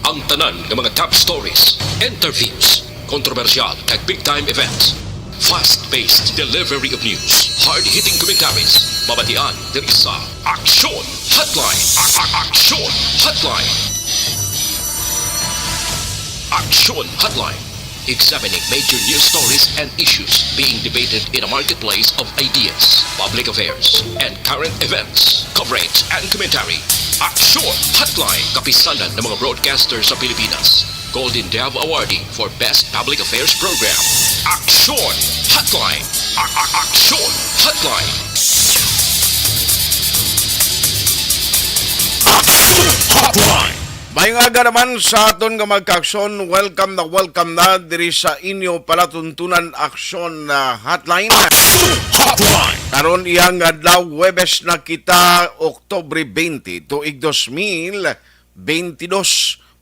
Ang tanan ng mga top stories, interviews, kontrobersyal kag big-time events. Fast-paced delivery of news, hard-hitting commentaries, babatian diri sa Aksyon Hotline. Aksyon Hotline. Aksyon Hotline. Examining major news stories and issues being debated in a marketplace of ideas, public affairs, and current events. Coverage and commentary. Aksyon Hotline. Kapisanan ng mga broadcasters sa Pilipinas. Golden Dove Awardee for Best Public Affairs Program. Aksyon Hotline. Aksyon Hotline. Aksyon Hotline. Mayong aga naman sa aton nga magka-aksyon, welcome na diri sa inyo palatuntunan aksyon na hotline. Hotline. Karon iyang adlaw Huwebes na kita Oktubre 20 tuig 2022.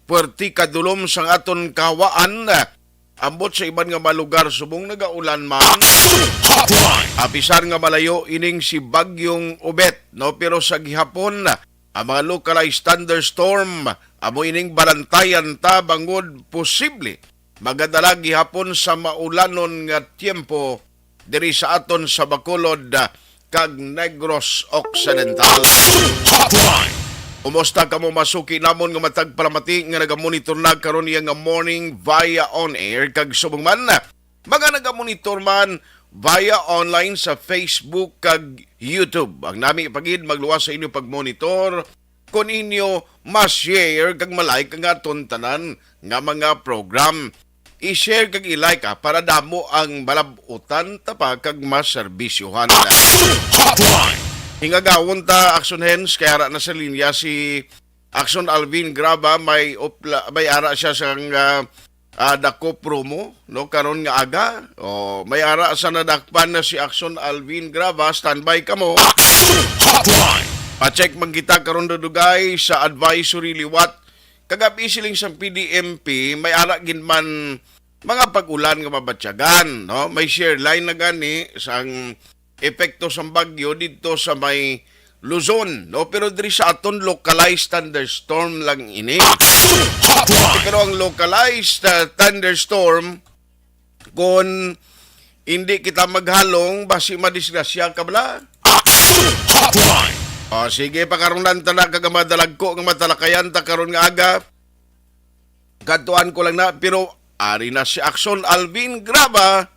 Puerti kadulom sang aton kawaan. Ambot sa iban nga malugar subong nagaulan man. Hotline. Apisar nga malayo ining si Bagyong Obet, no, pero sa gihapon ang mga localized thunderstorm amo ining balantayan ta bangod posible magadala gihapon sa maulanon nga tiempo diri sa aton sa Bacolod kag Negros Occidental. Hotline. Kumusta ka mo masuki namon nga matag palamati nga nagamonitor na karon iya nga morning via on air kag subong man mga nagamonitor man via online sa Facebook kag YouTube. Ang nami ipagid magluwas sa inyo pagmonitor kung inyo ma-share kag malike ang aton tanan nga mga program. I-share kag i-like para damo ang balabutan tapag kag maserbisyuhan. Hotline. Hingagawon ta Action Hens kaya na sa linya si Action Alvin Graba may ara siya sang dako promo no karon nga aga may ara sa nadakpan na si Action Alvin Graba, standby ka mo. Hotline. Pa-check man kita karon dudugay sa advisory liwat kagabi siling sa PDMP may ara gin man mga pag-ulan nga mabatyagan no, may share line na gani sang epekto sa bagyo dito sa may Luzon no, pero diri sa aton localized thunderstorm lang ini. Pero ang localized thunderstorm kung hindi kita maghalong basi madisgrasya ka bala. Hotline. Sige pakaronan ta na kagamadag ko nga matalakayan ta karon nga aga. Kadtuan ko lang na pero ari na si Action Alvin Graba.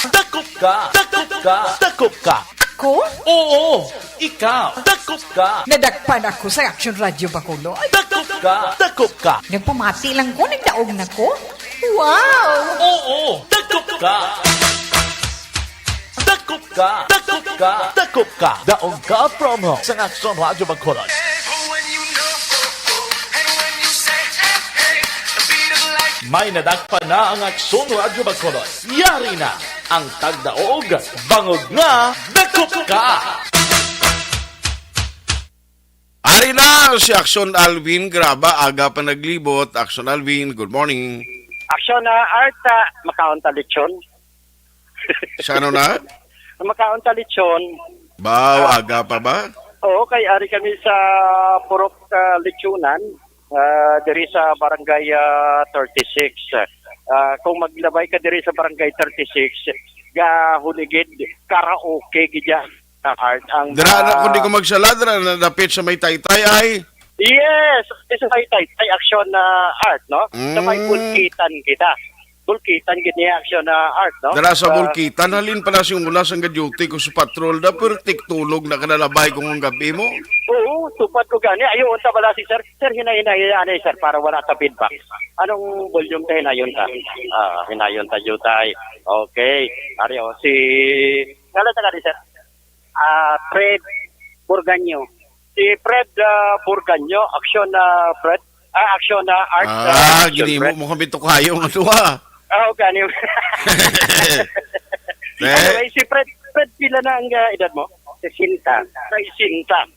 Dakop ka! Dakop ka! Dakop ka! Ko? Oo! Ikaw! Dakop ka! Nadagpan ako sa Action Radio Bacolod. Dakop ka! Dakop ka! Nagpamati lang ko, nagdaog na ko. Wow! Oo! Dakop ka! Dakop ka! Dakop ka! Dakop ka! Daong ka promo sa Action Radio Bacolod. May nadagpa na ang Action Radio Bacolod. Yari na ang tagdaog, bangog nga, dakop ka! Ari na si Action Alvin Graba, aga pa naglibot. Action Alvin, good morning. Aksyon na art, makaon ta lechon. Sa ano na? Makaon ta lechon. Baw, aga pa ba? Oo, kay ari kami sa Purok Lechonan, diri sa Barangay 36. Kung maglabay ka diri sa Barangay 36, huligid karaoke gidya art ang Dira na kundi ko magsala, dira na dapit sa may taytay ay. Yes, isa sa tay aksyon na art, no? Sa may bulkitan kita. Bulkitan gid niya aksyon na art, no? Dira sa bulkitan, halin pala siyang mula sa duty ko sa patrol da, pero tiktulog na kanalabay kung ang gabi mo. Oo, tupad ko gani. Ayaw, unta bala si sir. Sir, hinayon sir, para wala ka feedback. Anong volume ta hinayon ta? Hinayon ta jutay. Okay. Ariyo, si... Kala ta ka sir? Fred Burganyo. Si Fred Burganyo, aksyon na Fred. Aksyon na art. Gini mo, mukhang bito kayo nga tuwa. Gani. Anyway, si Fred pila na ang edad mo? Sinta.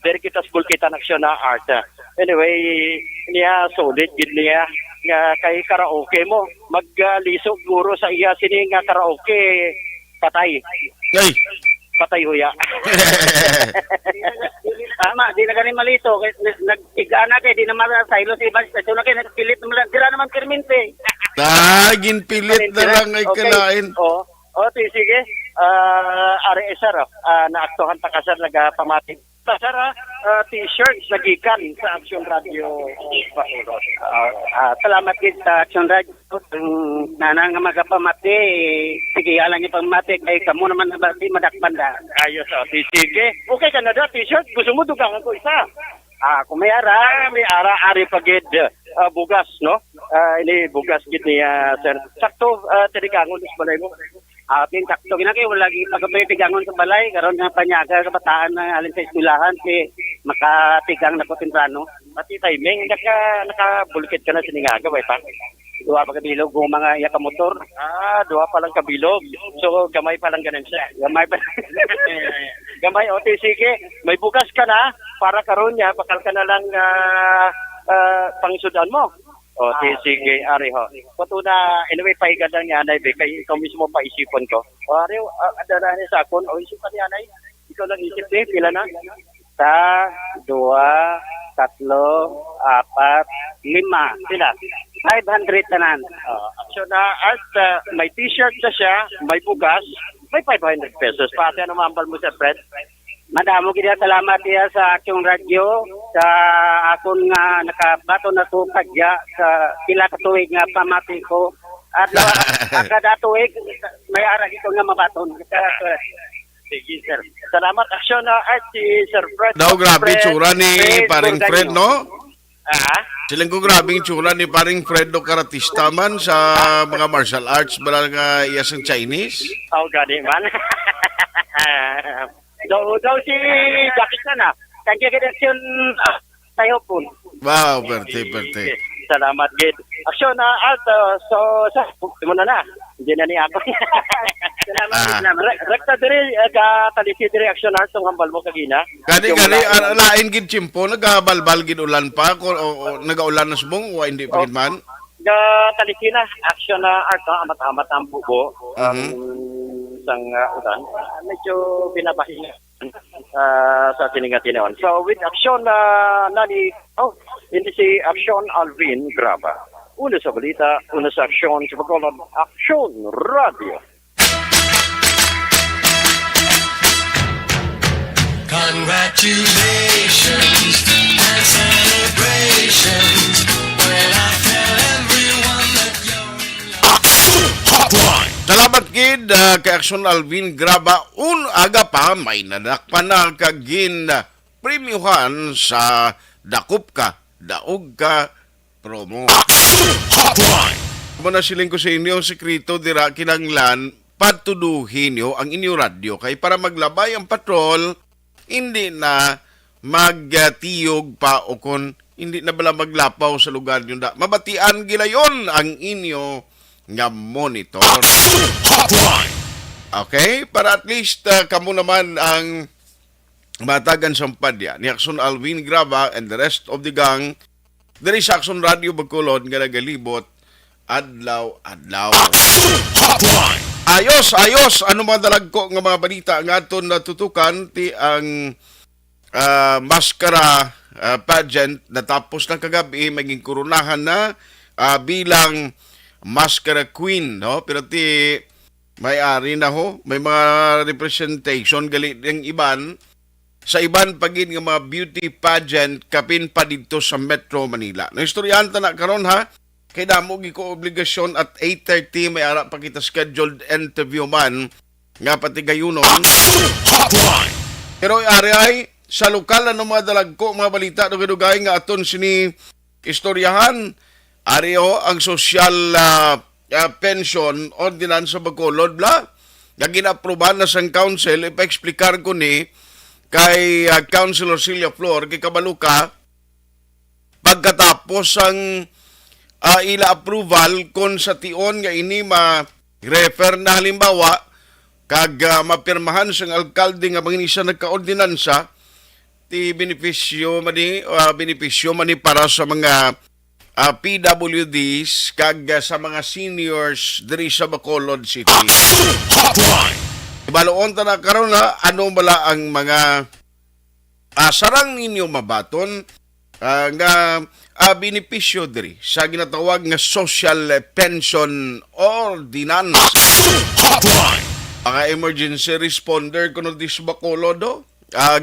Dari kita school kita naksyon na art. Anyway, niya solid gid niya nga kay karaoke mo. Maglisog guro sa iya sini nga karaoke patay. Ay, patay huya. Tama, di na ganin malito. Nag-iga na kay, di na masaylo si Ibang Station na kayo, nagpilit naman lang. Dira naman kirminte. Ginpilit na lang ay kalain. Sige. Ari sir, naaktuhan ta ka sir, nagpamati. Sir, t-shirt nagikan sa Action Radio Bacolod. Salamat gid sa Action Radio. Nana nga magapamati, sige alang ni pamati kay kamo naman nabati madakpan da. Ayos sige. Okay ka na da t-shirt, gusto mo dugang ko isa. Kung may ara ari pagid bugas no. Ini bugas gid ni sir. Sakto tirigangon sa balay mo. Ating sakto ginagay wala lagi pagpitigangon sa balay karon nga panyaga kabataan na alin sa eskwelahan si makatigang na ko temprano. Pati timing nakabulkit ka na siningaga way pa. Duha pa kabilog ng mga yaka motor. Duha pa lang kabilog. So gamay pa lang ganan siya. Gamay pa. Gamay sige. May bukas ka na para karon niya bakal ka na lang pangsudan mo. Sige, ari ho. Patuna, anyway, pahiga lang ni Anay, kay ikaw mismo paisipon ko. Ari, adala ni sa akon, isipan ni Anay. Ikaw lang isip pila na? 1, 2, 3, 4, 5, sila. 500 tanan. So at may t-shirt na siya, may bugas, may 500 pesos. Pati ano mambal mo sa Fred? Madamo gid salamat diya sa Action Radio sa akon nga nakabato na tukad ya sa pila ka tuig nga pamati ko at kada tuig may ara dito nga mabaton. Sige sir. Salamat Action at si Sir Fred. Daw grabe tsura ni paring Fred no? Silang ko grabing tsura ni paring Fred do karatista man sa mga martial arts bala nga iyasang Chinese. Gani man. Daw si Jackie na. Kanya direksyon tayo po. Wow, perte. Salamat, Gid. Aksyon na sa mo na. Hindi na ni ako. Salamat. Rekta diri talisi diri action art ang hambal mo kagina. Kani lain gid chimpo nagabalbal gid ulan pa o nagaulan na subong o hindi pa gid man. Talisi na action art amat-amat ang bubo. Sang ulan medyo binabahin sa tininga-tinawan. So with action hindi si Action Alvin Graba. Una sa balita, una sa aksyon sa Bacolod Action Radio. Congratulations and celebrations when I tell everyone that you're in love. Hotline. Salamat gid kay Action Alvin Graba aga pa may nadakpan na kagin premiuhan sa Dakop Ka, Daog Ka promo. Hotline. Muna siling ko sa inyo ang sekreto dira kinanglan patuduhin nyo ang inyong radyo kay para maglabay ang patrol hindi na magtiyog pa o kon hindi na bala maglapaw sa lugar nyo da. Mabatian gilayon ang inyo nga monitor. Hotline. Okay? Para at least kamo naman ang matagan sampadya ni Action Alvin Graba and the rest of the gang there is Action Radio Bacolod nga nagalibot adlaw. Hotline. Ayos. Ano mga dalagko nga mga balita nga aton natutukan ti ang maskara pageant natapos na kagabi maging koronahan na bilang Maskara Queen, no? Pero may-ari na ho, may mga representation gali ng iban sa iban pagin nga mga beauty pageant kapin pa dito sa Metro Manila. No istoryanta na karon ha, kay damo gi ko obligasyon at 8:30 may ara pa kita scheduled interview man nga pati gayunon. Hotline. Pero ari ay sa lokal na mga dalagko mga balita dugay nga aton sini istoryahan. Ariyo ang social pension ordinance sa Bacolod bla nga ginaprobahan na sang council ipa-explicar ko ni kay Councilor Celia Flor kay Kabaluka pagkatapos ang ila approval kon sa tion nga ini ma-refer na halimbawa kag mapirmahan sang alkalde nga manginisa nagka-ordinansa ti benepisyo mani para sa mga PWDs kag sa mga seniors diri sa Bacolod City. Hotline. Ibaloon ta na karon na ano bala ang mga sarang ninyo mabaton nga benepisyo diri sa ginatawag nga social pension ordinance. Hotline. Mga emergency responder kuno dis Bacolod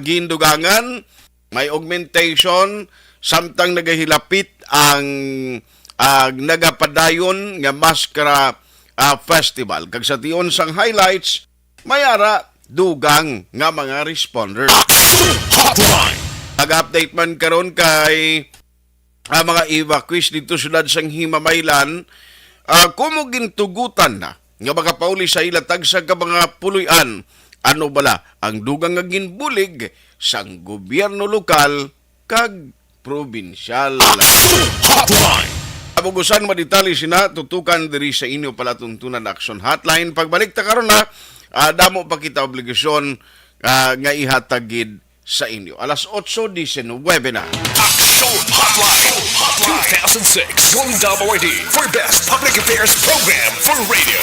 gindugangan may augmentation samtang nagahilapit ang nagapadayon nga maskara festival. Kag sa tion sang highlights mayara dugang nga mga responder. Hotline. Nag-update man karon kay mga evacuees dito sudad sang Himamaylan kumo gintugutan na nga makapauli sa ilatag sa mga puloy-an ano bala ang dugang nga ginbulig sang gobyerno lokal kag probinsyal. Hotline. Abugusan maditali sina tutukan diri sa inyo palatuntunan action hotline. Pagbalik ta karon na damo pa kita obligasyon nga ihatagid sa inyo. Alas 8:19 na. Action Hotline. 2006 Golden Award for Best Public Affairs Program for Radio.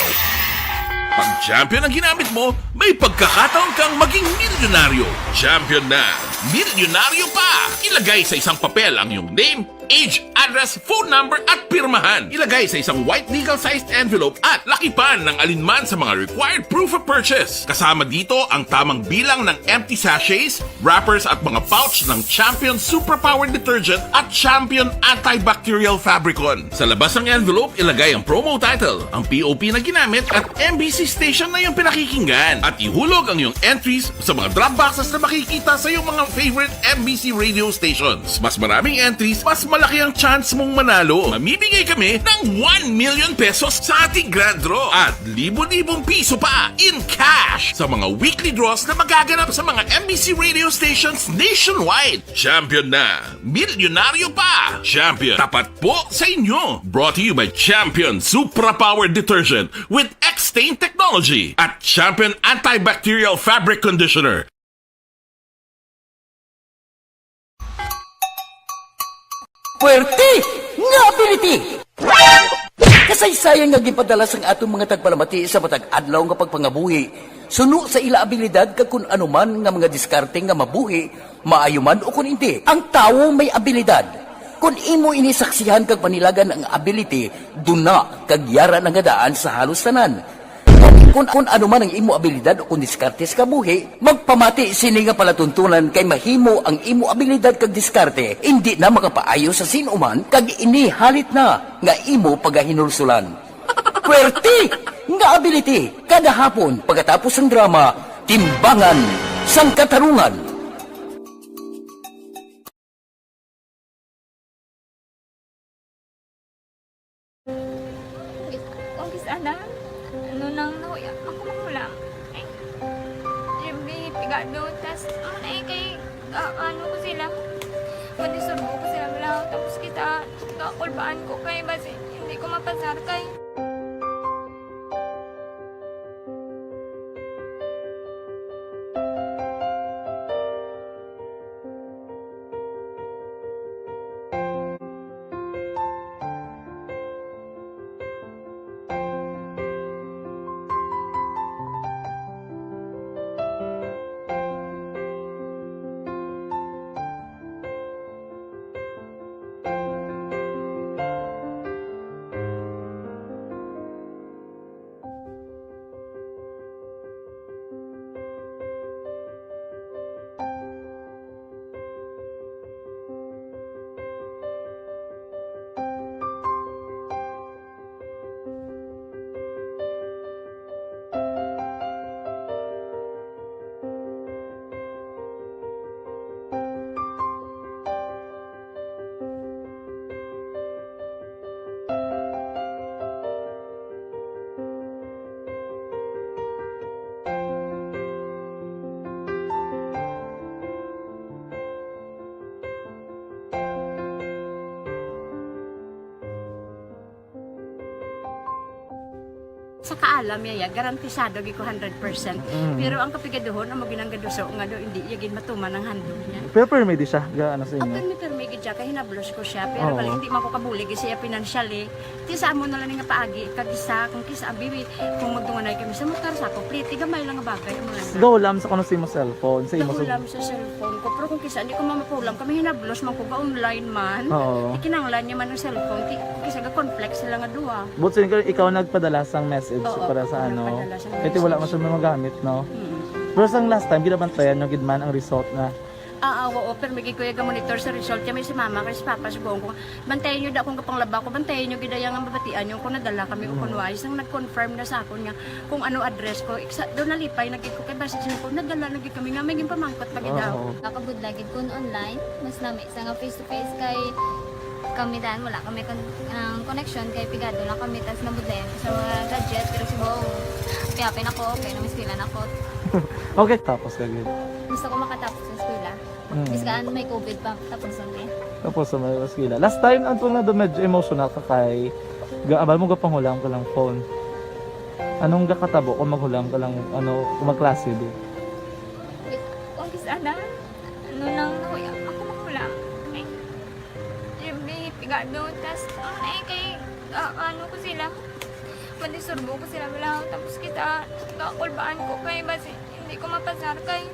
Pag champion ang ginamit mo, may pagkakataon kang maging milyonaryo. Champion na, milyonaryo pa! Ilagay sa isang papel ang iyong name, age, address, phone number at pirmahan. Ilagay sa isang white legal-sized envelope at lakipan ng alinman sa mga required proof of purchase. Kasama dito ang tamang bilang ng empty sachets, wrappers at mga pouch ng Champion Superpower Detergent at Champion Antibacterial Fabricon. Sa labas ng envelope, ilagay ang promo title, ang POP na ginamit at MBC station na yung pinakikinggan. At ihulog ang iyong entries sa mga drop boxes na makikita sa iyong mga favorite MBC radio stations. Mas maraming entries, mas malaki ang chance mong manalo. Mamimigay kami ng 1 million pesos sa ating grand draw at libo-libong piso pa in cash sa mga weekly draws na magaganap sa mga MBC radio stations nationwide. Champion na, milyonaryo pa. Champion, tapat po sa inyo. Brought to you by Champion Superpower Detergent with X-Stain Technology at Champion Antibacterial Fabric Conditioner. Puwerte nga ability! Kasaysayan nga gipadala sang atong mga tagpalamati sa matag adlaw nga pagpangabuhi. Suno sa ila abilidad kag kun anuman nga mga diskarte nga mabuhi, maayo man o kun hindi. Ang tawo may abilidad. Kung imo inisaksihan kag panilagan ang ability, duna kag yara nga daan sa halos tanan. Kung ano man ang imo abilidad o kung diskarte sa kabuhi, magpamati sini nga palatuntunan kay mahimo ang imo abilidad kag diskarte, hindi na makapaayo sa sinuman kag inihalit na nga imo pagahinulsulan. Puwerte nga ability kada hapon pagkatapos ng drama, Timbangan sang Katarungan. Umpis ana, ano nang nauya ako makulang. Eh, siyempre, pigado, tas kay, ano ko sila, manisurbo ko sila lang, tapos kita, kakulbaan ko kay, basi, hindi ko mapasar kay. Sa kaalam yaya, garantisado gi ko 100%. Pero ang kapigaduhon, ang maginanggaduso nga do, hindi yagin matuman ang handog niya. Pero permedi siya, gaano sa inyo? Ang permi gid siya, kay hinablos ko siya, pero bali hindi man ko kabulig siya financially. Ti sa amo na lang nga paagi, kagisa, kung kisa abibi, kung magtunganay kami sa motor sa ko, pliti gamay lang nga bagay mo lang. Gawlam sa kuno sa imo cellphone, sa imo Nakulam sa cellphone ko, pero kung kisa hindi ko mamapulam, kami hinablos man ko ga online man. Oo. Ikinanglan niya man ang cellphone, kisa ga complex sila nga duwa. But sin ikaw nagpadala sang message Oo, para sa ako ano. nagpadala sang Ito wala message. man siya magamit, no? Pero sang last time ginabantayan yung gidman ang result na Oo, pero may kuya ga monitor sa result kami si mama kay si papa si buong ko. Bantayan niyo da kung kapang laba ko, bantayan niyo gidaya nga mabatian yung kung nadala kami o kung wais nang nag-confirm na sa akon nga kung ano address ko. Doon nalipay nagig ko kay basit ko nadala nagig kami nga may pamangkot pag daw. Nakabudlagid kun online, mas nami sa nga face to face kay kami dan wala kami connection kay pigado lang kami tas nabudlayan sa mga gadget pero si buong piyapin ako okay na miskilan ako. Okay, tapos kagid. Gusto ko makatapos sa eskwela. Biskaan may COVID pa tapos ang Tapos sa mga skila. Last time antong na do medyo emotional ka kay gaabal mo gapanghulam ka lang phone. Anong gakatabo kung maghulam ka lang ano kung magklase di? kung kisana ano nang nakuya ako makulang eh may pigado tas kay ano ko sila manisurbo ko sila lang tapos kita kakulbaan ko kay basi hindi ko mapasar kay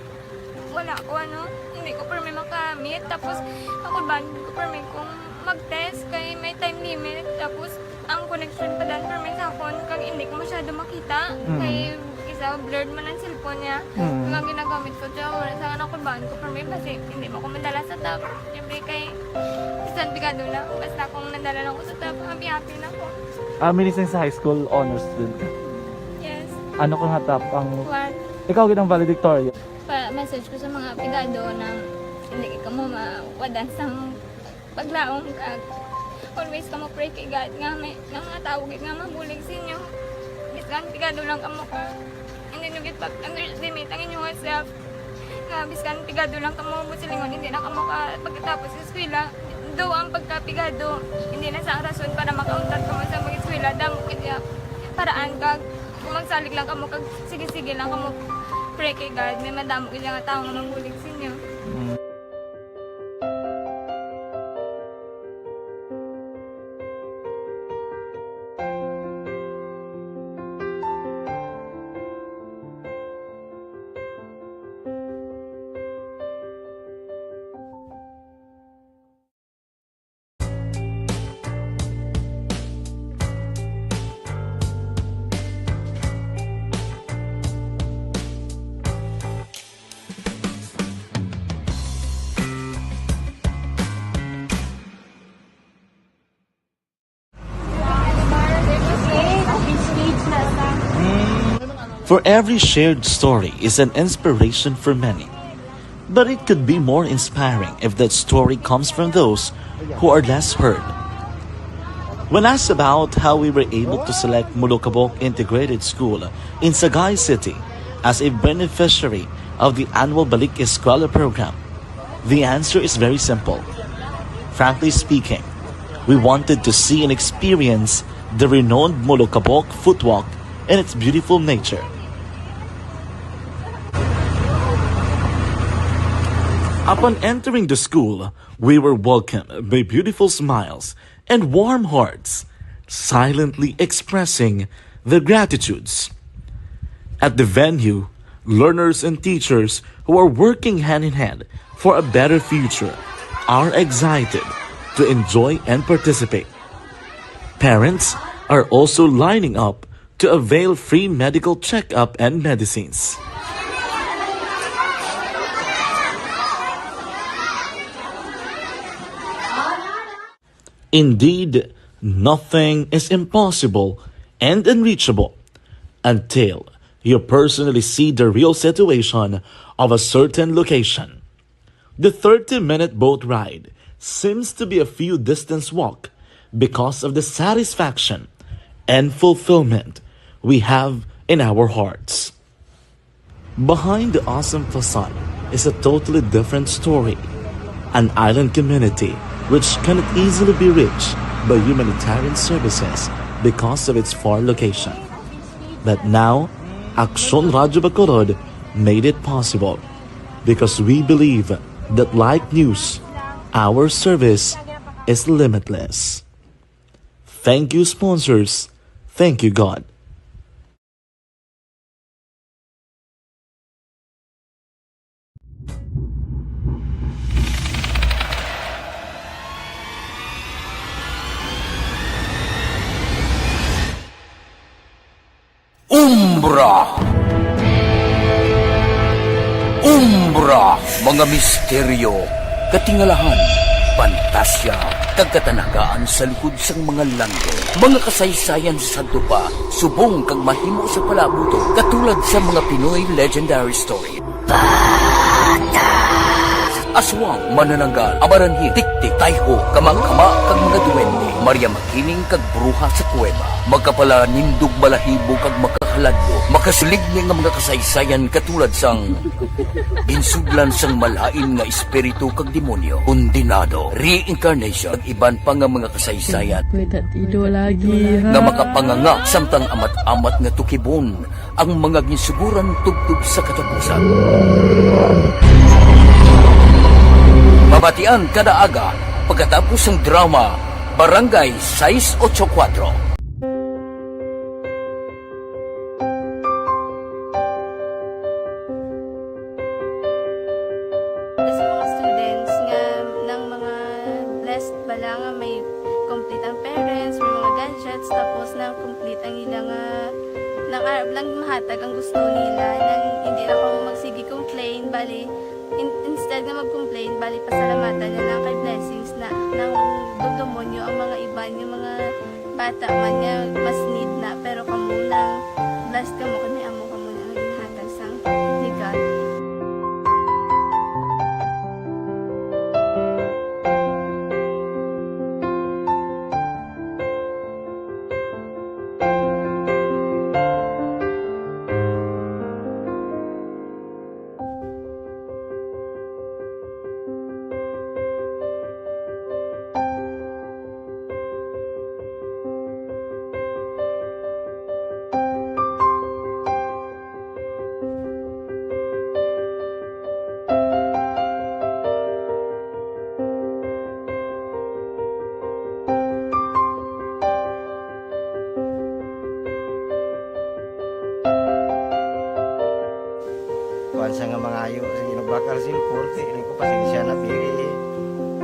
wala ko ano hindi ko permi makamit tapos kakulbaan ko permi kung mag-test kay may time limit tapos ang connection pa dan permi sa phone kag hindi ko masyado makita kay isa blurred man ang cellphone niya kung ang ginagamit ko siya wala sa kakulbaan ko permi kasi hindi mo ko madala sa tab siyempre kay isang bigado na basta kung nadala lang ko sa tab happy na ko. Minising sa high school honors student ka. Yes. Ano kang hatap ang What? ikaw ginang valedictorian? Message ko sa mga pigado na hindi ka mo mawadan sang paglaong kag always ka mo pray kay God nga may nga tawag nga mabulig sa inyo biskan pigado lang ka mo ka hindi nyo get back underestimate ang inyong self nga biskan pigado lang ka mo silingon hindi na ka mo ka pagkatapos sa eskwela do ang pagkapigado hindi na sa rason para makauntat ka mo sa mga eskwela damo kaya paraan kag kung magsalig lang ka mo kag sige-sige lang ka mo pray kay God, may madamo kaya nga tao nga mabulig sa inyo. For every shared story is an inspiration for many. But it could be more inspiring if that story comes from those who are less heard. When asked about how we were able to select Mulukabok Integrated School in Sagay City as a beneficiary of the annual Balik Eskwela program, the answer is very simple. Frankly speaking, we wanted to see and experience the renowned Mulukabok footwalk in its beautiful nature. Upon entering the school, we were welcomed by beautiful smiles and warm hearts, silently expressing their gratitudes. At the venue, learners and teachers who are working hand in hand for a better future are excited to enjoy and participate. Parents are also lining up to avail free medical checkup and medicines. Indeed, nothing is impossible and unreachable until you personally see the real situation of a certain location. The 30-minute boat ride seems to be a few distance walk because of the satisfaction and fulfillment we have in our hearts. Behind the awesome facade is a totally different story. An island community which cannot easily be reached by humanitarian services because of its far location. But now, Aksyon Radyo Bacolod made it possible because we believe that like news, our service is limitless. Thank you, sponsors. Thank you, God. Umbra, mga misteryo, katingalahan, pantasya, kagkatanagaan sa likod sang mga lando, mga kasaysayan sa dupa, subong kag mahimo sa palabuto, katulad sa mga Pinoy legendary story. Aswang, manananggal, abaranhit, tiktik, tayho, kamang-kama, kag mga duwende, Maria Makining kag bruha sa kuweba, magkapala nindog balahibo kag makahaladlo, makasulig ni nga mga kasaysayan katulad sang ginsudlan sang malain nga espiritu kag demonyo, undinado, reincarnation, kag iban pa nga mga kasaysayan nga makapanganga samtang amat-amat nga tukibon ang mga ginsuguran tugtog sa katapusan. Mabatian kada aga pagkatapos ng drama Barangay 684. Sa mga students nga ng mga blessed bala nga may complete ang parents, may mga gadgets, tapos na complete ang ilang nang lang mahatag ang gusto nila nang hindi na ako magsigi complain, bali instead nga mag-complain, bali pasalamatan na lang kay blessings na nang demonyo ang mga iba yung mga bata man nga mas need na, pero kamo lang blessed kamo kami amo kamo na ginhatag sang ni God. Kuan sa nga mga ayo sa ginubakal silpon kay ini ko pasensya na pili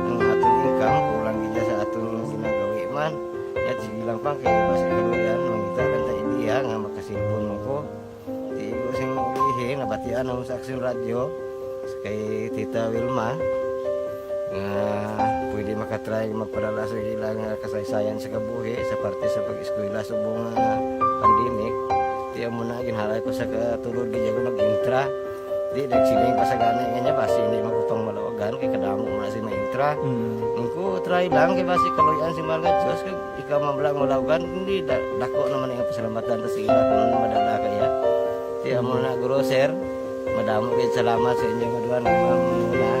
ang atong income kulang gid sa atong ginagawi man at sige lang pang kay basi kaluyan mangita kan ta idea nga makasilpon mo ko di ko sing ihi nabatian ang sa Aksyon Radyo kay Tita Wilma nga pwede makatry magpadala sa ilang kasaysayan sa kabuhi sa parte sa pag-eskwela subong pandemic. Tiyan mo na ginhalay ko sa katulod gid ko nag-intra. Di nagsiling pa sa gana nga niya basi hindi magupang malawagan kay kadamo mo na si ma-intra. Ningko try lang kay basi kaluyan si mga Diyos kay ikaw mablang malawagan hindi dako naman ang pasalamatan ta sa ila kung madala kaya. Tiyan mo na guro sir. Madamo gid salamat sa inyo nga duha ng muna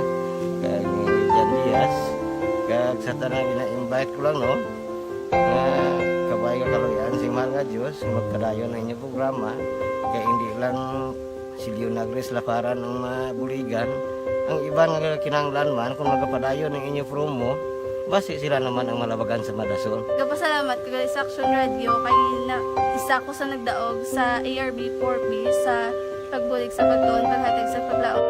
kay Jan Diaz. Kag sa tanan ina-invite ko lang no. Kabay ka kaluyan si mga Diyos magpadayon ang inyong programa kay hindi lang Silyo Nagres laparan ng mga buligan. Ang iba nga kinanglan man kung magapadayon ng inyong promo, basi sila naman ang malabagan sa Madasol. Kapasalamat ko sa Aksyon Radio kay na isa ko sa nagdaog sa ARB 4B sa pagbulig sa pagtuon, paghatag sa paglaog.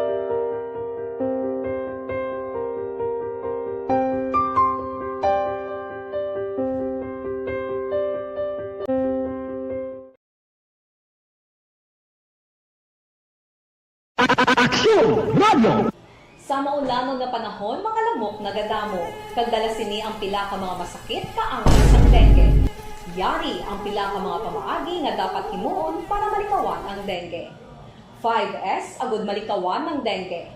Sa maulamang nga panahon, mga lamok nagadamo, kagdala sini ang pila ka mga masakit kaangay sa dengue. Yari ang pila ka mga pamaagi nga dapat himuon para malikawan ang dengue. 5S agud malikawan ng dengue.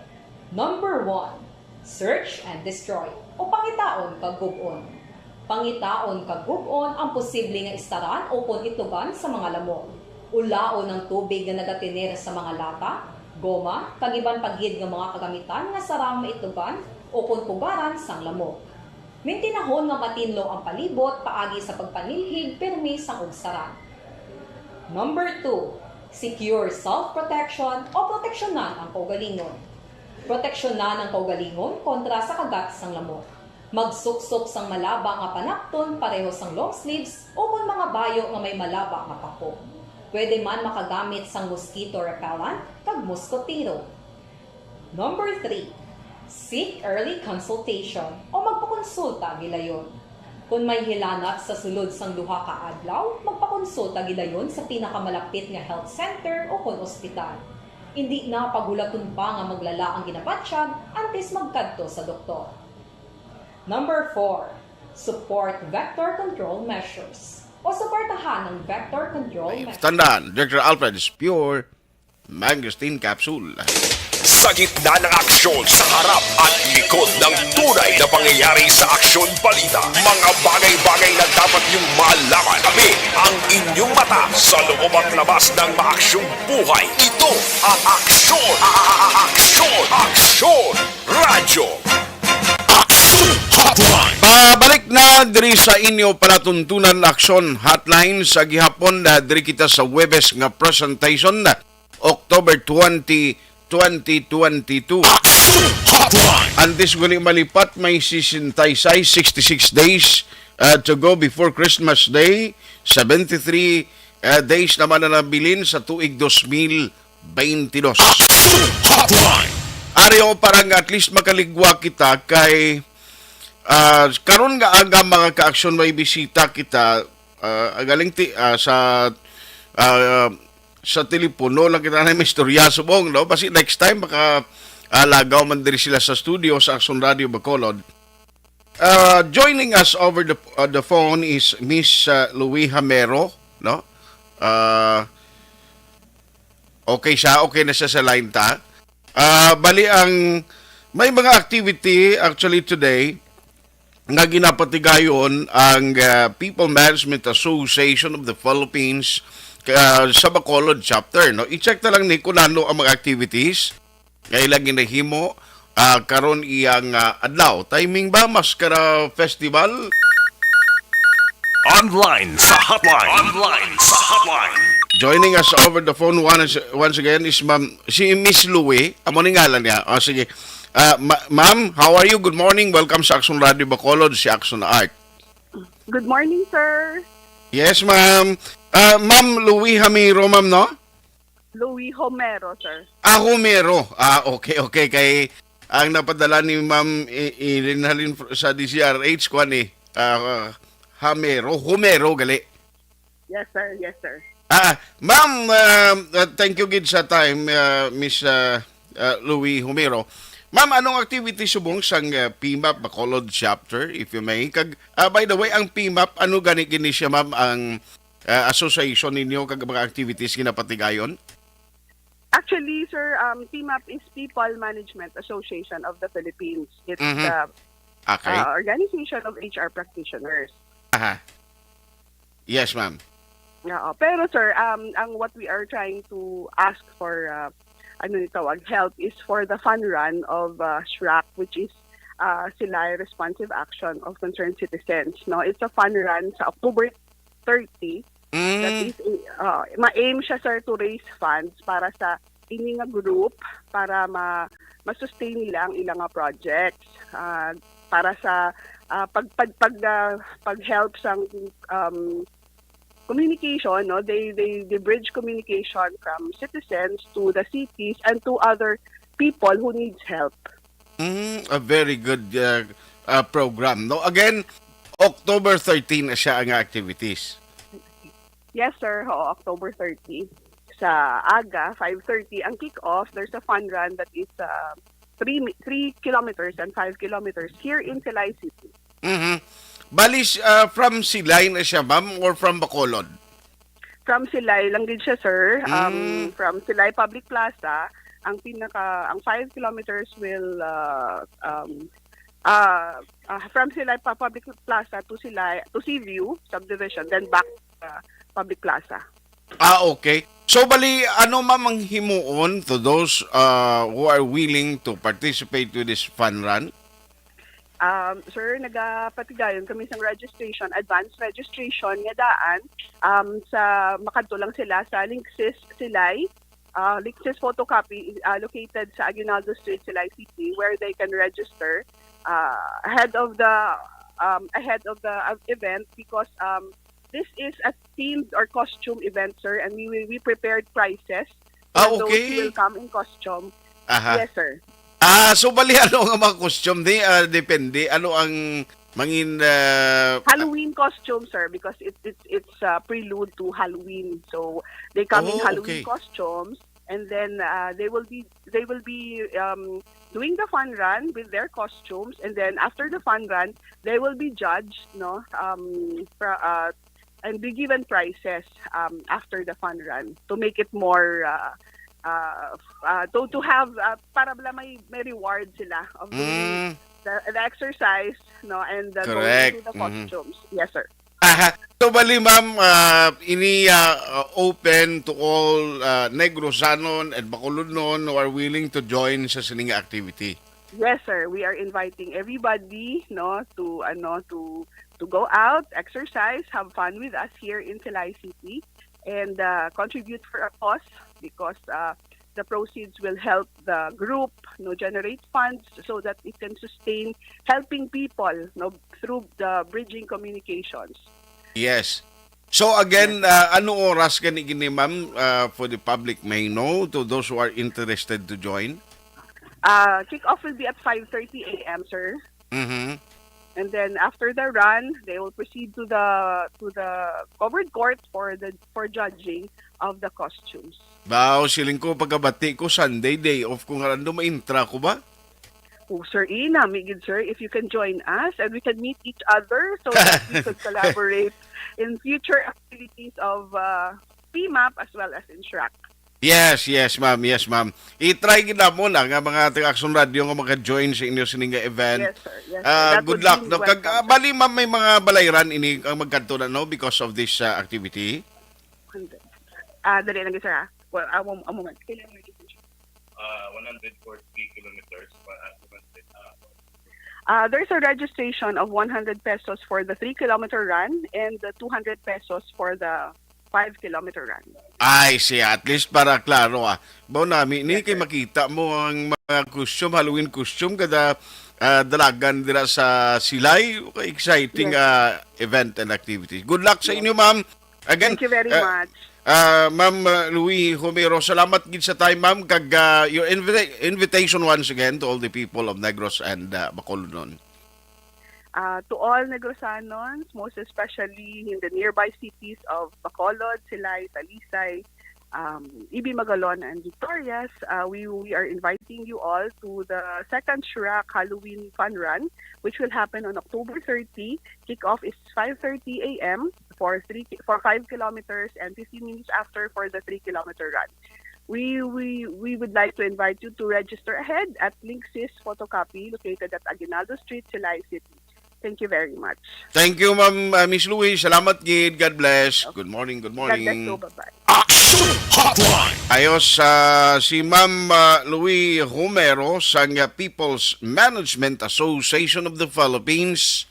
Number 1, search and destroy o pangitaon kag gub-on. Pangitaon kag gub-on ang posible nga istaran o kon itugan sa mga lamok. Ulaon ng tubig nga nagatiner sa mga lata, goma, kag-iban paghid nga mga kagamitan nga sarang maitugan o kung pugaran sang lamok. Mintinahon nga matinlo ang palibot paagi sa pagpanilhig permi sang ugsaran. Number 2, secure self-protection o proteksyonan ang kaugalingon. Proteksyonan ang kaugalingon kontra sa kagat sang lamok. Magsuksok sang malaba nga panakton pareho sang long sleeves o kung mga bayo nga may malaba nga pako. Pwede man makagamit sang mosquito repellent kag mosquitero. Number 3, seek early consultation o magpakonsulta gilayon. Kung may hilanat sa sulod sang duha ka adlaw, magpakonsulta gidayon sa pinakamalapit nga health center o kon ospital. Hindi na pagulaton pa nga maglala ang ginabatsyag antes magkadto sa doktor. Number 4, support vector control measures o suportahan ng vector control measures. Tandaan, Dr. Alfred is pure mangosteen capsule. Sa gitna ng aksyon sa harap at likod ng tunay na pangyayari sa aksyon balita, mga bagay-bagay na dapat niyong malaman. Kami ang inyong mata sa loob at labas ng maaksyong buhay. Ito ang Aksyon! Aksyon! Aksyon! Radyo! Aksyon Hotline! Pabalik na diri sa inyo palatuntunan aksyon hotline sa gihapon na diri kita sa Webes nga presentation na October 20, 2022. Antes guni malipat may 66 days to go before Christmas Day. 73 days naman na nabilin sa tuig 2022. Ariyo parang at least makaligwa kita kay karon nga aga mga ka-aksyon may bisita kita galing sa telepono lang kita na istorya subong, no? Basi next time baka lagaw man diri sila sa studio sa Aksyon Radio Bacolod. Joining us over the phone is Miss Louie Hamero, no? Okay na siya sa line ta. Bali ang may mga activity actually today nga ginapatigayon ang People Management Association of the Philippines sa Bacolod chapter, no? I-check na lang ni kung ano ang mga activities kailang ginahimo karon iyang adlaw. Timing ba Maskara Festival? Online sa hotline. Joining us over the phone once again is si Miss Louie. Amo ni ngalan niya. Sige. Ma'am, how are you? Good morning. Welcome sa Aksyon Radio Bacolod, si Aksyon Art. Good morning, sir. Yes, ma'am. Ma'am Louie Hamero, ma'am, no? Louie Homero, sir. Homero. Okay. Kay ang napadala ni ma'am ilinhalin sa DCRH ko ni Homero gali. Yes, sir. Ma'am, thank you gid sa time, Miss Louie Homero. Ma'am, anong activity subong sang PMAP Bacolod chapter, if you may? By the way, ang PMAP, ano gani siya, ma'am, ang association ninyo kag mga activities ginapatigayon? Actually, sir, PMAP is People Management Association of the Philippines. It's the organization of HR practitioners. Yes, ma'am. Pero, sir, ang what we are trying to ask for help is for the fun run of SRAC, which is Silay Responsive Action of Concerned Citizens. No, it's a fun run sa October 30. That is, ma-aim siya, sir, to raise funds para sa ining group para ma-sustain nila ang ilang projects para sa pag-help sa communication, no? They bridge communication from citizens to the cities and to other people who needs help. A very good program, no? Again, October 13 na siya ang activities. Yes, sir. October 30 sa aga 5:30 ang kick-off. There's a fun run that is 3 kilometers and 5 kilometers here in Silay City. Balis, from Silay na siya, ma'am, or from Bacolod? From Silay lang din siya, sir. From Silay Public Plaza, ang 5 kilometers will from Silay Public Plaza to Seaview subdivision, then back Public Plaza. Okay. So, bali, ano ma'am ang himuon to those who are willing to participate with this fun run? Sir, nagapatigayon kami sa registration, advanced registration nga daan sa makadto lang sila sa Linksys Silay. Linksys photocopy located sa Aguinaldo Street, Silay City, where they can register ahead of the event because this is a themed or costume event, sir, and we prepared prizes for those who will come in costume. Aha. Yes, sir. So bali ano ang mga costume di depende ano ang mangin Halloween costume, sir, because it's prelude to Halloween. So they come in Halloween costumes, and then they will be doing the fun run with their costumes, and then after the fun run, they will be judged, and be given prizes after the fun run to make it more to have para may reward sila of doing the exercise, and going to the costumes. Yes, sir. So bali ma'am, ini open to all Negrosanon and Bacolodnon who are willing to join sa sininga activity. Yes, sir. We are inviting everybody, to go out, exercise, have fun with us here in Silay City, and contribute for a cause because the proceeds will help the group, generate funds so that it can sustain helping people, through the bridging communications. Yes. So again, ano oras gani ma'am for the public may know to those who are interested to join? Kick-off will be at 5:30 a.m., sir. Mm-hmm. And then after the run, they will proceed to the covered court for judging of the costumes. Bao siling ko pagkabati ko Sunday day off kung random ma-intra ko ba? Oh, sir, namigid, sir, if you can join us and we can meet each other so that we could collaborate in future activities of PMAP as well as in SHRAC. Yes, ma'am. I-try gina mo na nga mga taga-Action Radio nga maka-join sa inyo sininga event. Yes, sir. Yes, sir. Good luck. No? Bali, ma'am, may mga balayran ini ang magkanto na, no? Because of this activity. Dali lang, sir, ha? Well, a moment. 143 kilometers. There's a registration of 100 pesos for the 3-kilometer run and the 200 pesos for the 5-kilometer run. Ay, siya. At least para klaro Bao namin, ni kay makita mo ang mga costume, Halloween costume, kada dalagan dira sa Silay. Exciting event and activity. Good luck sa inyo, ma'am. Again, thank you very much. Ma'am Louie Homero, salamat gid sa time, ma'am. Kag your invitation once again to all the people of Negros and Bacolodnon. To all Negrosanons, most especially in the nearby cities of Bacolod, Silay, Talisay, Ibi Magalon, and Victorias, we are inviting you all to the second SHRAC Halloween Fun Run, which will happen on October 30. Kickoff is 5:30 a.m. for 5 kilometers and 15 minutes after for the 3-kilometer run. We would like to invite you to register ahead at Linksys Photocopy located at Aguinaldo Street, Silay City. Thank you very much. Thank you, Ma'am Miss Louie. Salamat gid. God bless. Good morning. God bless you. Bye-bye. Action Hotline. Ayos si Ma'am Louie Homero sa People's Management Association of the Philippines,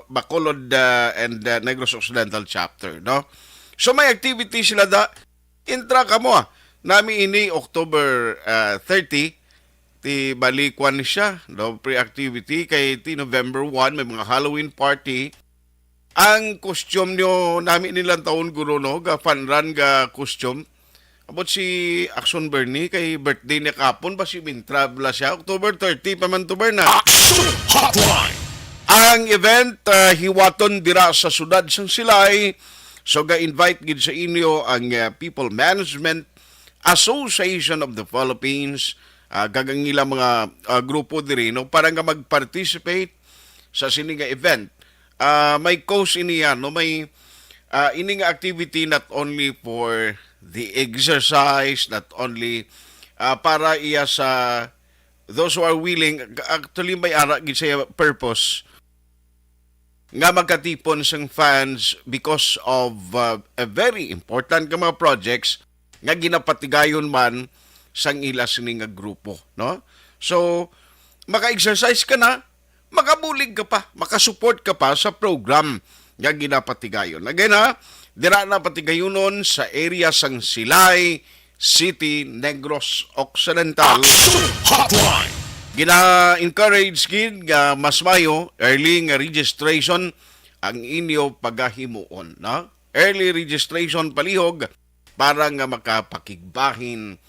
Bacolod and Negros Occidental Chapter, no? So may activity sila intra ka mo nami ini October 30 ti balikwan siya, no? Pre-activity kay ti November 1 may mga Halloween party. Ang costume nyo namin nilang taon guro, no? Ga fun run ga costume. Abot si Action Bernie kay birthday niya kapon ba si Mintrabla siya. October 30 pa man to na. Action Hotline. Ang event hiwaton dira sa sudad sang Silay. So ga-invite gid sa inyo ang People Management Association of the Philippines. Gagang nila mga grupo diri, no? Para nga mag-participate sa sininga event. May cause iniya, no? May ininga activity not only for the exercise, not only para iya sa those who are willing, actually may ara gid sa purpose nga magkatipon sang fans because of a very important nga mga projects nga ginapatigayon man sang ila sininga grupo, no? So maka-exercise ka na makabulig ka pa, makasupport ka pa sa program nga ginapatigayon. Again ha, dira na patigayonon sa area sang Silay City, Negros Occidental. Hotline. Gina-encourage gid nga mas mayo early nga registration ang inyo pagahimuon, no? Early registration palihog para nga makapakigbahin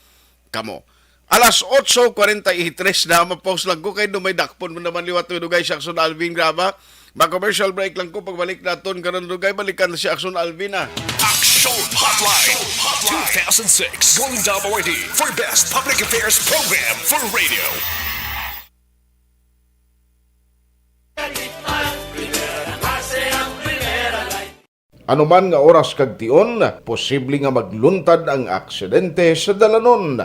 kamo. Alas 8:43 na ma-post lang ko kay may dakpon mo naman liwat dugay si Akson Alvin Graba. Ma-commercial break lang ko pagbalik naton karon dugay balikan si Akson Alvin ah. Action Hotline 2006 Golden Dome Awardee for Best Public Affairs Program for Radio. Anuman nga oras kag tion, posible nga magluntad ang aksidente sa dalanon.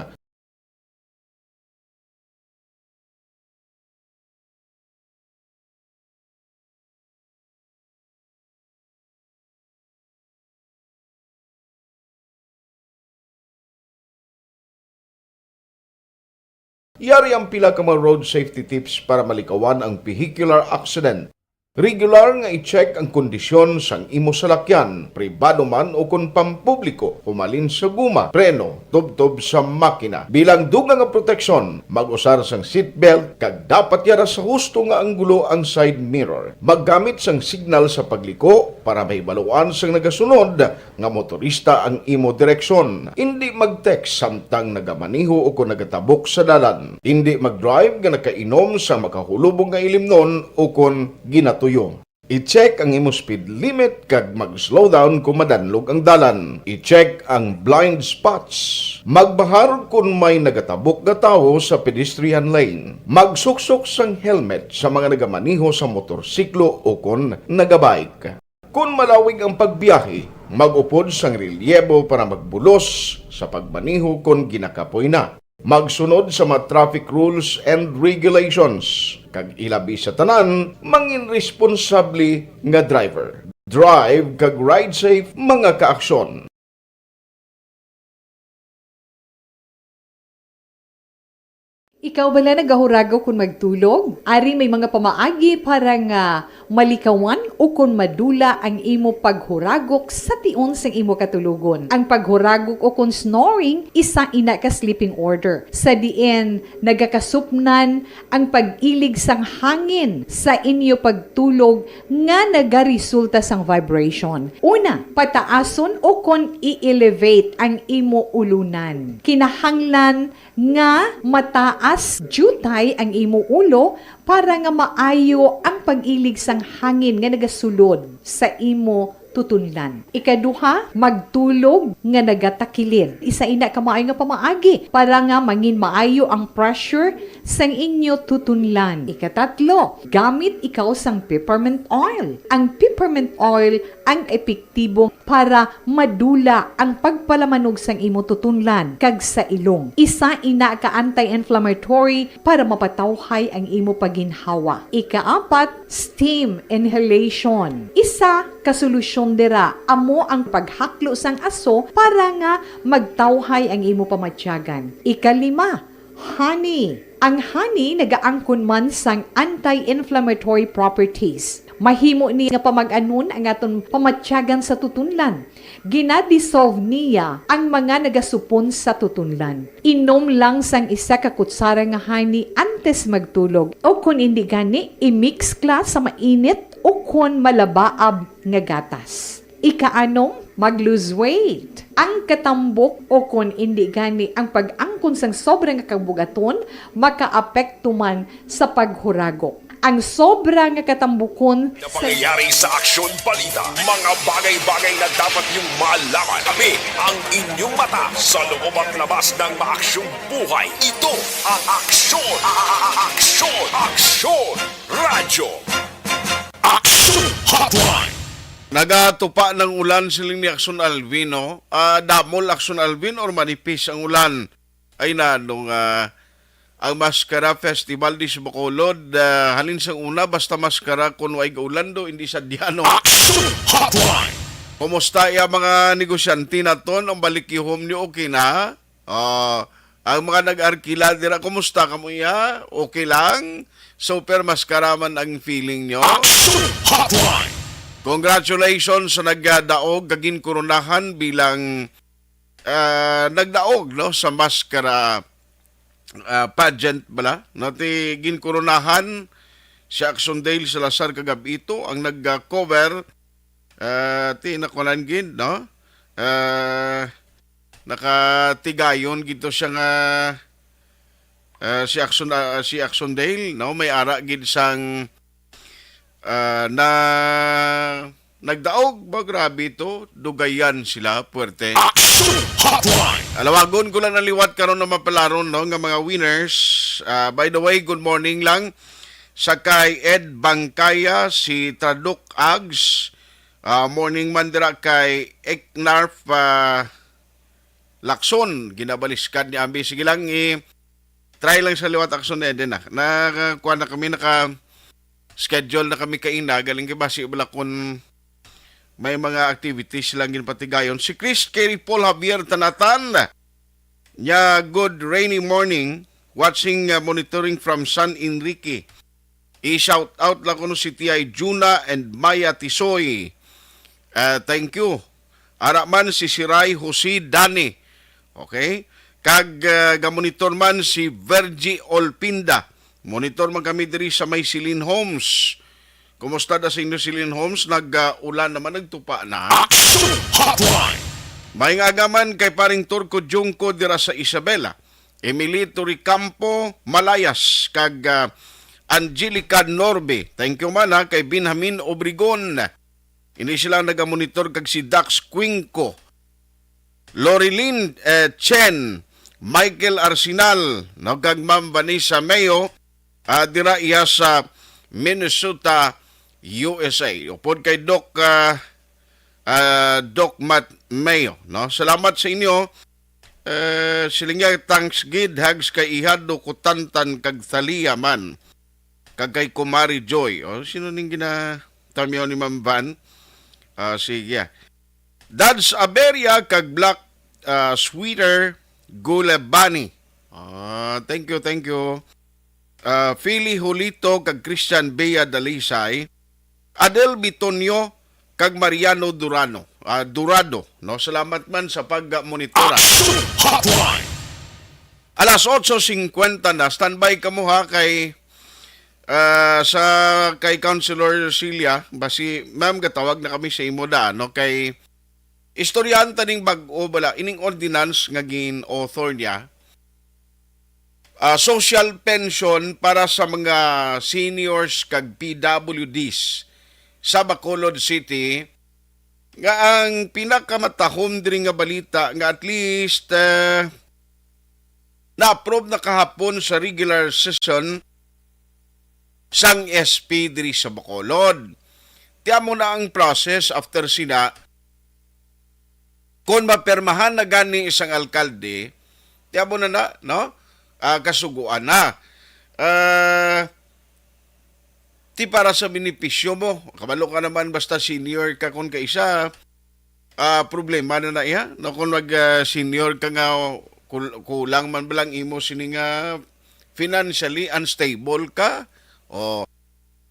Yari ang pila ka mga road safety tips para malikawan ang vehicular accident. Regular nga i-check ang kondisyon sang imo salakyan, pribado man o kung pampubliko, humalin sa guma, preno, tubtob sa makina. Bilang dugang nga proteksyon, mag-usar sang seatbelt kag dapat yara sa husto nga anggulo ang side mirror. Maggamit sang signal sa pagliko para may baluan sang nagasunod nga motorista ang imo direksyon. Hindi mag-text samtang nagamaniho o kung nagatabok sa dalan. Hindi mag-drive nga nakainom sa makahulubong nga ilimnon o kung ginato tuyo. I-check ang imo speed limit kag mag-slow down kung madanlog ang dalan. I-check ang blind spots. Magbahar kung may nagatabok nga tawo sa pedestrian lane. Magsuksok sang helmet sa mga nagamaniho sa motorsiklo o kung nagabike. Kung malawig ang pagbiyahe, mag-upod sang relyebo para magbulos sa pagmaniho kung ginakapoy na. Magsunod sa mga traffic rules and regulations. Kag ilabi sa tanan, mangin responsable nga driver. Drive kag ride safe mga kaaksyon. Ikaw bala nagahurago kung magtulog? Ari may mga pamaagi para nga malikawan o kung madula ang imo paghuragok sa tion sang imo katulugon. Ang paghuragok o kung snoring, isa ina ka sleeping order. Sa diin, nagakasupnan ang pag-ilig sang hangin sa inyo pagtulog nga nagaresulta sang vibration. Una, pataason o kung i-elevate ang imo ulunan. Kinahanglan nga mataas jutay ang imo ulo para nga maayo ang pag-ilig sang hangin nga nagasulod sa imo tutunlan. Ikaduha, magtulog nga nagatakilid. Isa ina ka maayo nga pamaagi para nga mangin maayo ang pressure sang inyo tutunlan. Ikatatlo, gamit ikaw sang peppermint oil. Ang peppermint oil ang epektibo para madula ang pagpalamanog sang imo tutunlan kag sa ilong. Isa ina ka anti-inflammatory para mapatawhay ang imo paginhawa. Ikaapat, steam inhalation. Isa ka solusyon dira amo ang paghaklo sang aso para nga magtawhay ang imo pamatyagan. Ikalima, honey. Ang honey nagaangkon man sang anti-inflammatory properties. Mahimo ni nga pamag-anon ang aton pamatyagan sa tutunlan. Ginadissolve niya ang mga nagasupon sa tutunlan. Inom lang sang isa ka kutsara nga honey antes magtulog. O kung hindi gani, i-mix kla sa mainit o kung malabaab nga gatas. Ikaanom, mag-lose weight. Ang katambok o kung hindi gani ang pag-angkon sang sobrang kabugaton, makaapekto man sa paghuragok. Ang sobra nga katambukon Na pangyayari sa Aksyon Balita, mga bagay-bagay na dapat niyong malaman. Kami ang inyong mata sa loob at labas ng maaksyong buhay. Ito ang Aksyon! Aksyon! Aksyon! Radyo! Aksyon Hotline! Nagatupa ng ulan siling ni Akson Alvin, no? Damol Akson Alvin or manipis ang ulan? Ay na, nung ang Maskara Festival di sa Bacolod, halin sang una, basta maskara kung ay gaulan do, hindi sa diano. Aksyon Hotline! Kumusta ya mga negosyante naton ang balikihom ni okay na? Ang mga nag-arkila dira, kumusta ka mo ya? Okay lang? Super maskaraman ang feeling nyo? Congratulations sa nagdaog, kagin koronahan bilang nagdaog no sa maskara pageant bala. Nati ginkoronahan si Axondale Salazar kagabi ito ang nag-cover tinakunan gid no. Nakatigayon gito siya nga si Axondale no, may ara gid sang na nagdaog ba, grabe ito, dugayan sila puwerte. Alawagon ko lang naliwat karon na mapalaron no nga mga winners. By the way, good morning lang sa kay Ed Bangkaya, si Traduk Ags, morning man dira kay Eknarf Lakson, ginabaliskad ni Ambi. Sige lang, try lang sa liwat akson Eden na. Nakakuha na kami, schedule na kami kaina, galing kay basi balakon may mga activities lang ginpatigayon. Si Chris Kerry Paul Javier Tanatan nya good rainy morning watching monitoring from San Enrique. I-shout out lang kuno si T.I. Juna and Maya Tisoy. Thank you. Araman si Siray Jose Dani. Okay? Kag gamonitor man si Vergie Olpinda. Monitor man kami diri sa may Silin Homes. Kumusta da sa inyo Silin Homes? Nag-ulan naman, nagtupa na. May agaman kay paring Turco Jungko dira sa Isabela. Emilito Ricampo Malayas. Kag Angelica Norbe. Thank you man ha. Kay Benjamin Obregon. Ini sila nagamonitor kag si Dax Quinco. Lorilyn Chen. Michael Arsenal. No, kag Ma'am Vanessa Mayo. Dira iya sa Minnesota, USA. Upod kay Doc Matt Mayo. No? Salamat sa inyo. Silingya thanks gid hags kay ihado kutantan kag Thalia man. Kag kay Kumari Joy. O, sino ning ginatamyaw ni Ma'am Van? Sige. Dads Aberia kag Black Sweeter Gulebani. Thank you. Philly Julito kag Christian Bea Dalisay, Adel Bitonio kag Mariano Durado, no? Salamat man sa pag-monitora. Alas 8:50 na, standby ka mo ha kay kay Councilor Cilia, basi ma'am gatawag na kami sa imo da no kay istoryanta ning bag-o bala ining ordinance nga gin-author niya. Social pension para sa mga seniors kag PWDs sa Bacolod City nga ang pinakamatahom diri nga balita nga at least na-approve na kahapon sa regular session sang SP diri sa Bacolod. Tiamo na ang process after sina kung mapermahan na gani isang alkalde, tiamo na no? Kasuguan na. Ti para sa benepisyo mo. Kabalo ka naman basta senior ka kung kaisa. Problema na iya. No, kung mag-senior ka nga kulang man balang imo sini nga financially unstable ka. O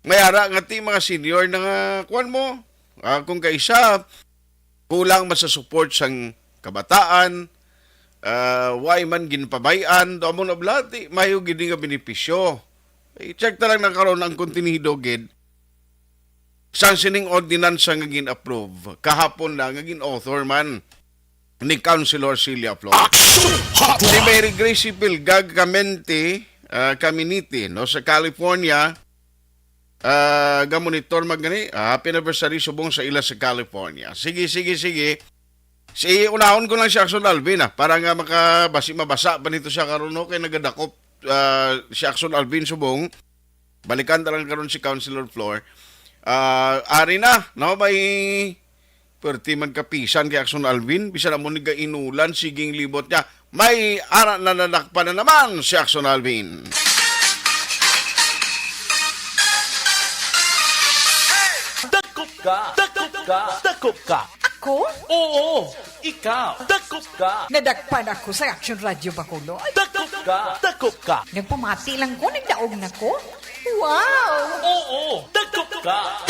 mayara nga ti mga senior na nga kuan mo. Kung kaisa kulang man sa support sang kabataan. Why man ginpabayan do mo na blati mayo gid nga benepisyo. I-check ta lang nakaroon ang kontenido gid sang sining ordinance nga gin-approve kahapon lang nga gin-author man ni Councilor Cilia Flores. Si Mary Gracie Pilgag Caminiti no sa California, gamonitor magani happy anniversary subong sa ila sa California. Sige. Si unahon ko lang si Axon Alvin para nga mabasa pa nito siya karon kay nagadakop si Axon Alvin subong balikan lang karon si Councilor Flor. Ari na no may perti man kapisan kay Axon Alvin bisan mo niga inulan siging libot niya may ara na nanakpan na naman si Axon Alvin. Dakop ka. Ako? Oo, ikaw. Dakop ka. Nadakpan ako sa Action Radio Bacolod. Dakop Dakop ka. Nagpamati lang ko, nagdaog na ko. Wow! Oo, dakop ka.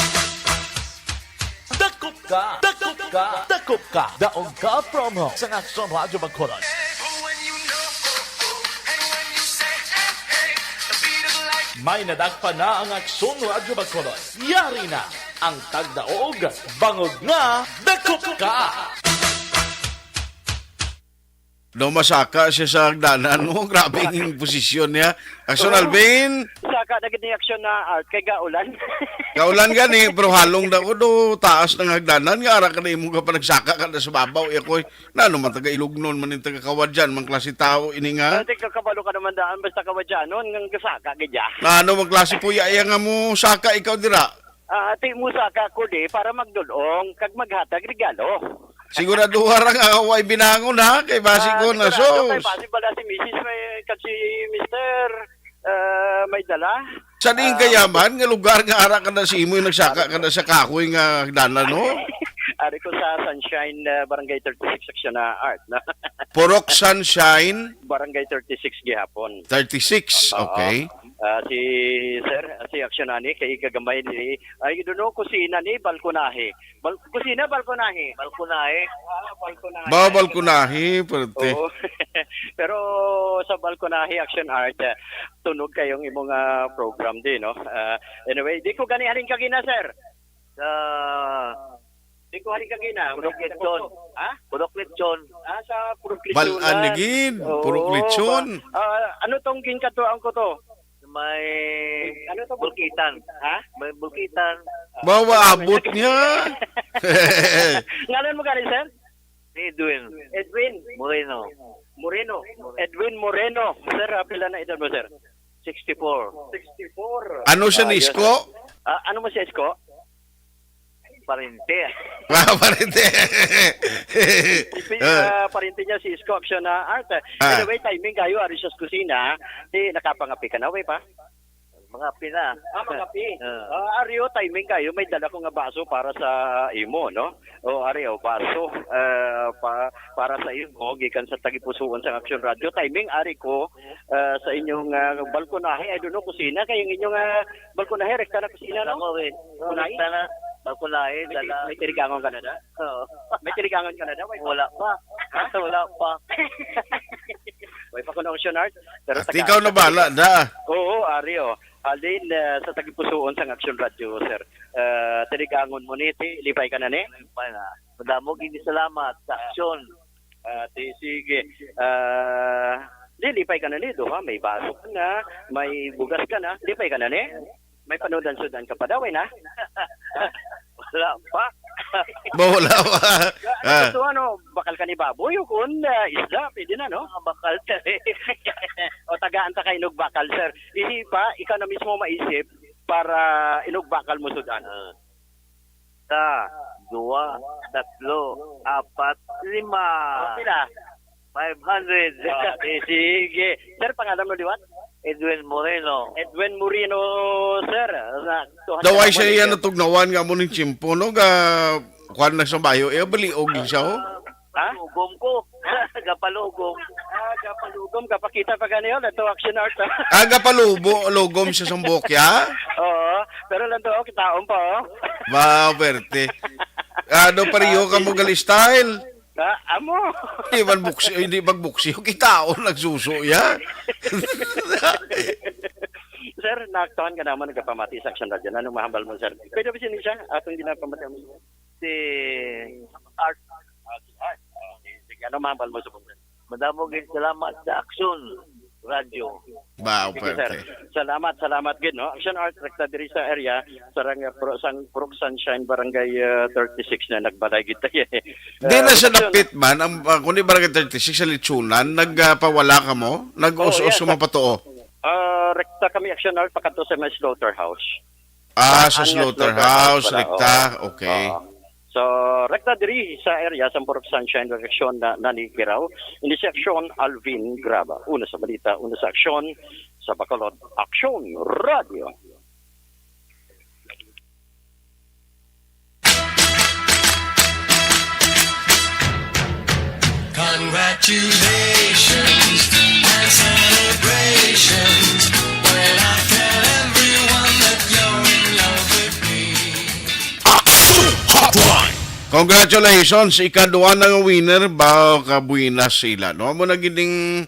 Dakop ka. Dakop ka. Dakop ka. Daog ka promo sa Aksyon Radyo Magkuros. May nadagpa na ang Aksyon Radyo Magkuros. Yari na ang tagdaog. Bangog nga, dakop ka. No, masaka siya sa hagdanan mo. Grabe yung posisyon niya. Aksyon, Alvin. Saka na gini aksyon na art kay gaulan. Kaulan gani, pero halong na ko do, taas ng hagdanan. Nga, ara ka na imong ka pa nagsaka ka na sa babaw. Ikoy, na ano man, taga-ilugnon, man yung taga-kawad dyan, mang klase tao, ini nga. Ate kabalo ka naman daan basta kawadyanon ngang gasaka gidya. Na ano, mang klase po, iya nga mo, saka ikaw dira. Ate mo saka ko di para magdulong kag maghatag regalo. Sigurado harang away binangon ha, kay basi ko na Sigurado sos. kay basi bala si Mrs. may kag si Mr. May dala. Sa din kayaman, nga lugar nga ara ka na si imo, nagsaka ka na sa kahoy nga hagdanan, no? Ari ko sa Sunshine Barangay 36 section na art na. Purok Sunshine, Barangay 36 gihapon. 36, okay. Si Sir, si Aksjonani kay kagamay ni ay duno kusina ni balkonahe. Kusina balkonahe. Balkonahe. Balkonahe. Bawal ko nahi, perte. Oo. Pero sa balkonahe action art tunog kayong imong program din no. Anyway, di ko gani haling kagina sir. Di ko haling kagina. Purok Lechon. Ha? Purok Lechon. Sa Purok Lechon. Balaan ni gid, Purok Lechon. Ano tong ginkatuan ko to? May ano to bulkitan, ha? May bulkitan. Bawa abot niya. Ngalan mo gani sir? Edwin Moreno. Edwin Moreno. Sir, pila na edad mo sir? 64. 64. Ano siya ni Isko? Ano mo siya Isko? Parente. Parente. Parente niya si Isko Action na art. Anyway, timing kayo, ari siya sa kusina. Di nakapangapi ka na, way pa? Mga pina. Mangapi. Ario, timing kayo, may dala ko nga baso para sa imo, no? O, ario, baso para sa imo, gikan sa tagipusuan sa Action Radio. Timing, ari ko sa inyong balkonahe. I don't know, kusina. Kayong inyong balkonahe, rekta na kusina, no? Balkonahe? Balkonahe, dala. May tirigangon ka na da? Oo. May tirigangon ka na da? Wala pa. Wala pa. Way pa ko na Action Art. Pero At ikaw na bala, da. Oo, Ario. Alin sa tagipusuon sa Action Radio, sir. Tirigangon mo ni, lipay ka na ni? Lipay na. Madamo gini salamat sa aksyon. Sige. Lipay ka na ni, ha? May baso ka na, may bugas ka na, lipay ka na ni? May panodan-sudan ka pa daw, na? Wala pa. Wala pa. So bakal ka ni baboy o kung isda, pwede na, no? Bakal ka O tagaan ta kay inog bakal, sir. Ihipa, ikaw na mismo maisip para inog bakal mo sudan. 1, 2, 3, 4, 5. Pila? 500. Sige. Sir, pangalan mo liwat? Edwin Moreno, sir. Daway siya yan natugnawan nga mo ng chimpo, no? Kuhan na sa bayo, baliog siya, oh. Ha? Lugom ko. Gapalugom. Gapalugom. Kapakita pa ganyan. Ito Action Art. Lugom siya sa bokya? Oo. Pero lang doon, kitaon pa, oh. Ba, perte. Ano pariyo ka mo gali style? Amo. Hindi magbuksi. Kitaon, nagsuso, ya. Sir, naktawan ka naman nagpamati sa Action Radio. Anong mahambal mo, sir? Pwede ba siya? Atong ginapamati mo? Si Art. Sige, anong mahambal mo sa punta? Madamo gid salamat sa Aksyon Radio. Ba, Sige, sir. perte. Salamat gid, no? Action Art rekta diri sa area sang Purok Sunshine Barangay 36 na nagbalay kita. Di na siya napit man. Kundi barangay 36 sa Litsunan, nagpawala ka mo? Nag-us-us mapatoo? Rekta kami Action Art pakato sa may slaughterhouse. Sa slaughterhouse, rekta. Okay. So, rekta diri sa area sa Purok Sunshine direksyon na Nanikiraw. Ini si Aksyon Alvin Graba. Una sa balita, una sa aksyon sa Bacolod Action Radio. Congratulations and Congratulations, ikaduha na nga winner ba kabuinas sila. No, mo na gining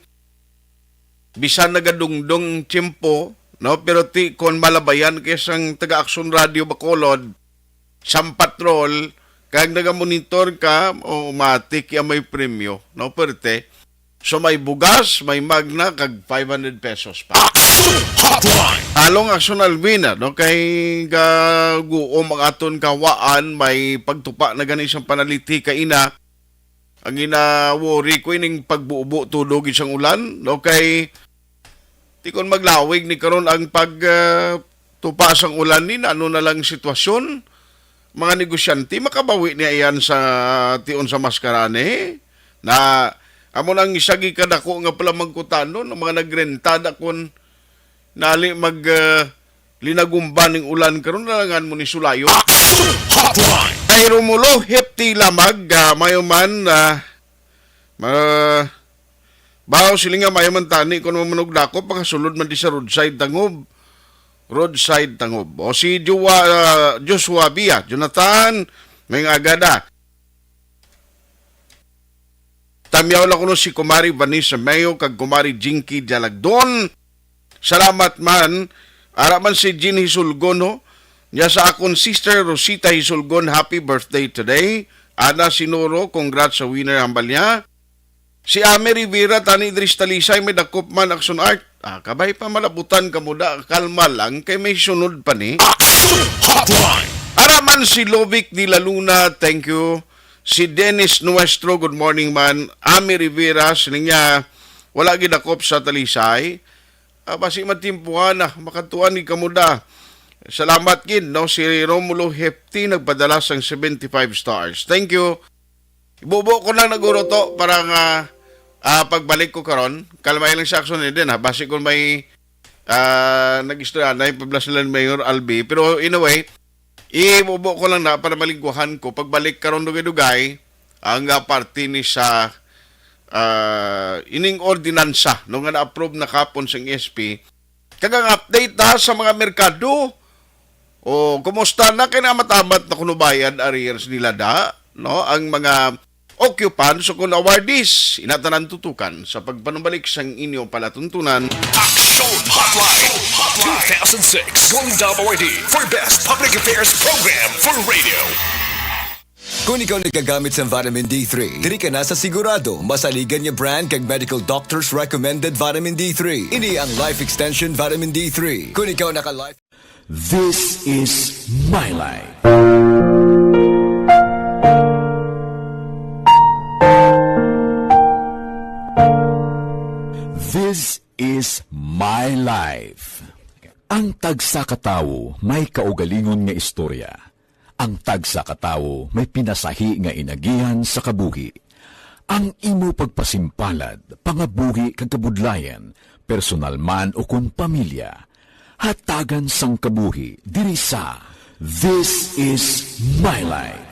bisan nagadungdong tiyempo, no, pero ti kon malabayan kesang taga-Aksyon Radio Bacolod, sang patrol, kag naga-monitor ka, o matik ya may premyo, no, perte. So may bugas, may magna, kag 500 pesos pa. Halong Aksyon Alvina, no, kay gaguom ang aton kawaan, may pagtupa na gani siyang panaliti kaina. Ang ina-worry ko ining pagbuubo tulog isang ulan, no, kay di kon maglawig ni karon ang pagtupa sang ulan ni ano na lang sitwasyon. Mga negosyante makabawi niya iyan sa tion sa maskarane na amo nang isagi kadako nga pala magkutano ng mga nagrenta dakon nali mag linagumba ning ulan karon nalangan mo ni sulayo. Ay Romulo hepti lamag mayuman bawo sila nga mayuman tani kun mamunog dako pagkasulod man di sa roadside tangob. O si Joshua Bia, Jonathan, may agada. Tamyaw lang kuno si Kumari Vanessa Mayo kag Kumari Jinky Jalagdon. Salamat man. Ara man si Jean Hisulgon, no? Nya sa akon sister Rosita Hisulgon, happy birthday today. Ana Sinoro, congrats sa winner hambal niya. Si Ame Rivera, Tani Idris Talisay, may dakop man Action Art. Kabay pa malabutan ka muda, kalma lang, kay may sunod pa ni. Araman si Lovic Di La Luna, thank you. Si Dennis Nuestro, good morning man. Ame Rivera, siling niya, wala gidakop sa Talisay. Basi matimpuhan na, makatuan ni kamuda. Salamat kin, no? Si Romulo Hefti, nagpadala sang 75 stars. Thank you. Ibubo ko lang naguro to, para nga, pagbalik ko karon, kalmay lang sa aksyon din ha, basi kung may nag-istorya na ipablasalan Mayor Albi, pero in a way, ibubo ko lang na para malingkuhan ko, pagbalik karon dugay-dugay, ang party ni sa ining ordinansa, nung nga na-approve na kapon sa ESP, kagang update na sa mga merkado, o kumusta na kinamatamat na kunubayan arrears nila da, no, ang mga occupants o kung awardees inatanan tutukan sa pagpanumbalik sang inyong palatuntunan. Action Hotline 2006 Golden Dove Awardee for Best Public Affairs Program for Radio. Kung ikaw nagagamit sa vitamin D3, diri ka na sa sigurado masaligan niya brand kag medical doctors recommended vitamin D3. Ini ang Life Extension Vitamin D3. Kung ikaw naka-life. This is my life. This is my life. Ang tagsa katawo may kaugalingon nga istorya. Ang tagsa katawo may pinasahi nga inagihan sa kabuhi. Ang imo pagpasimpalad, pangabuhi kag kabudlayan, personal man o kun pamilya, hatagan sang kabuhi diri sa This is my life.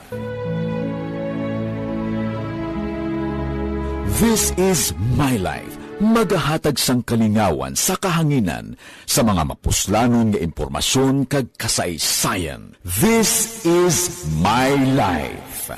This is my life. Magahatag sang kalingawan sa kahanginan sa mga mapuslanon nga impormasyon kag kasaysayan. This is my life.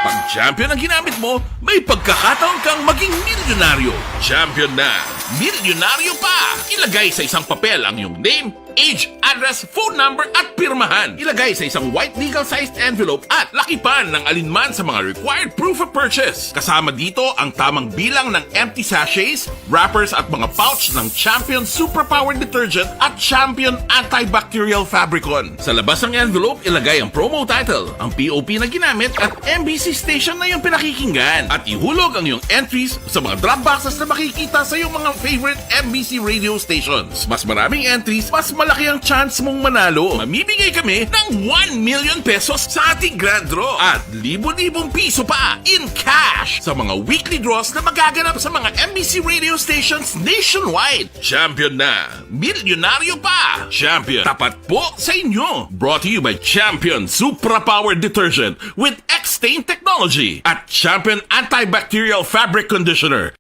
Pag champion ang ginamit mo, may pagkakataon kang maging milyonaryo. Champion na, milyonaryo pa! Ilagay sa isang papel ang iyong name, age, address, phone number at pirmahan. Ilagay sa isang white legal-sized envelope at lakipan ng alinman sa mga required proof of purchase. Kasama dito ang tamang bilang ng empty sachets, wrappers at mga pouch ng Champion Superpower Detergent at Champion Antibacterial Fabricon. Sa labas ng envelope, ilagay ang promo title, ang POP na ginamit at MBC station na yung pinakikinggan. At ihulog ang iyong entries sa mga drop boxes na makikita sa iyong mga favorite MBC radio stations. Mas maraming entries, mas malaki ang chance mong manalo. Mamimigay kami ng 1 million pesos sa ating grand draw at libo-libong piso pa in cash sa mga weekly draws na magaganap sa mga MBC radio stations nationwide. Champion na, milyonaryo pa. Champion, tapat po sa inyo. Brought to you by Champion Supra Power Detergent with X-Stain Technology at Champion Antibacterial Fabric Conditioner.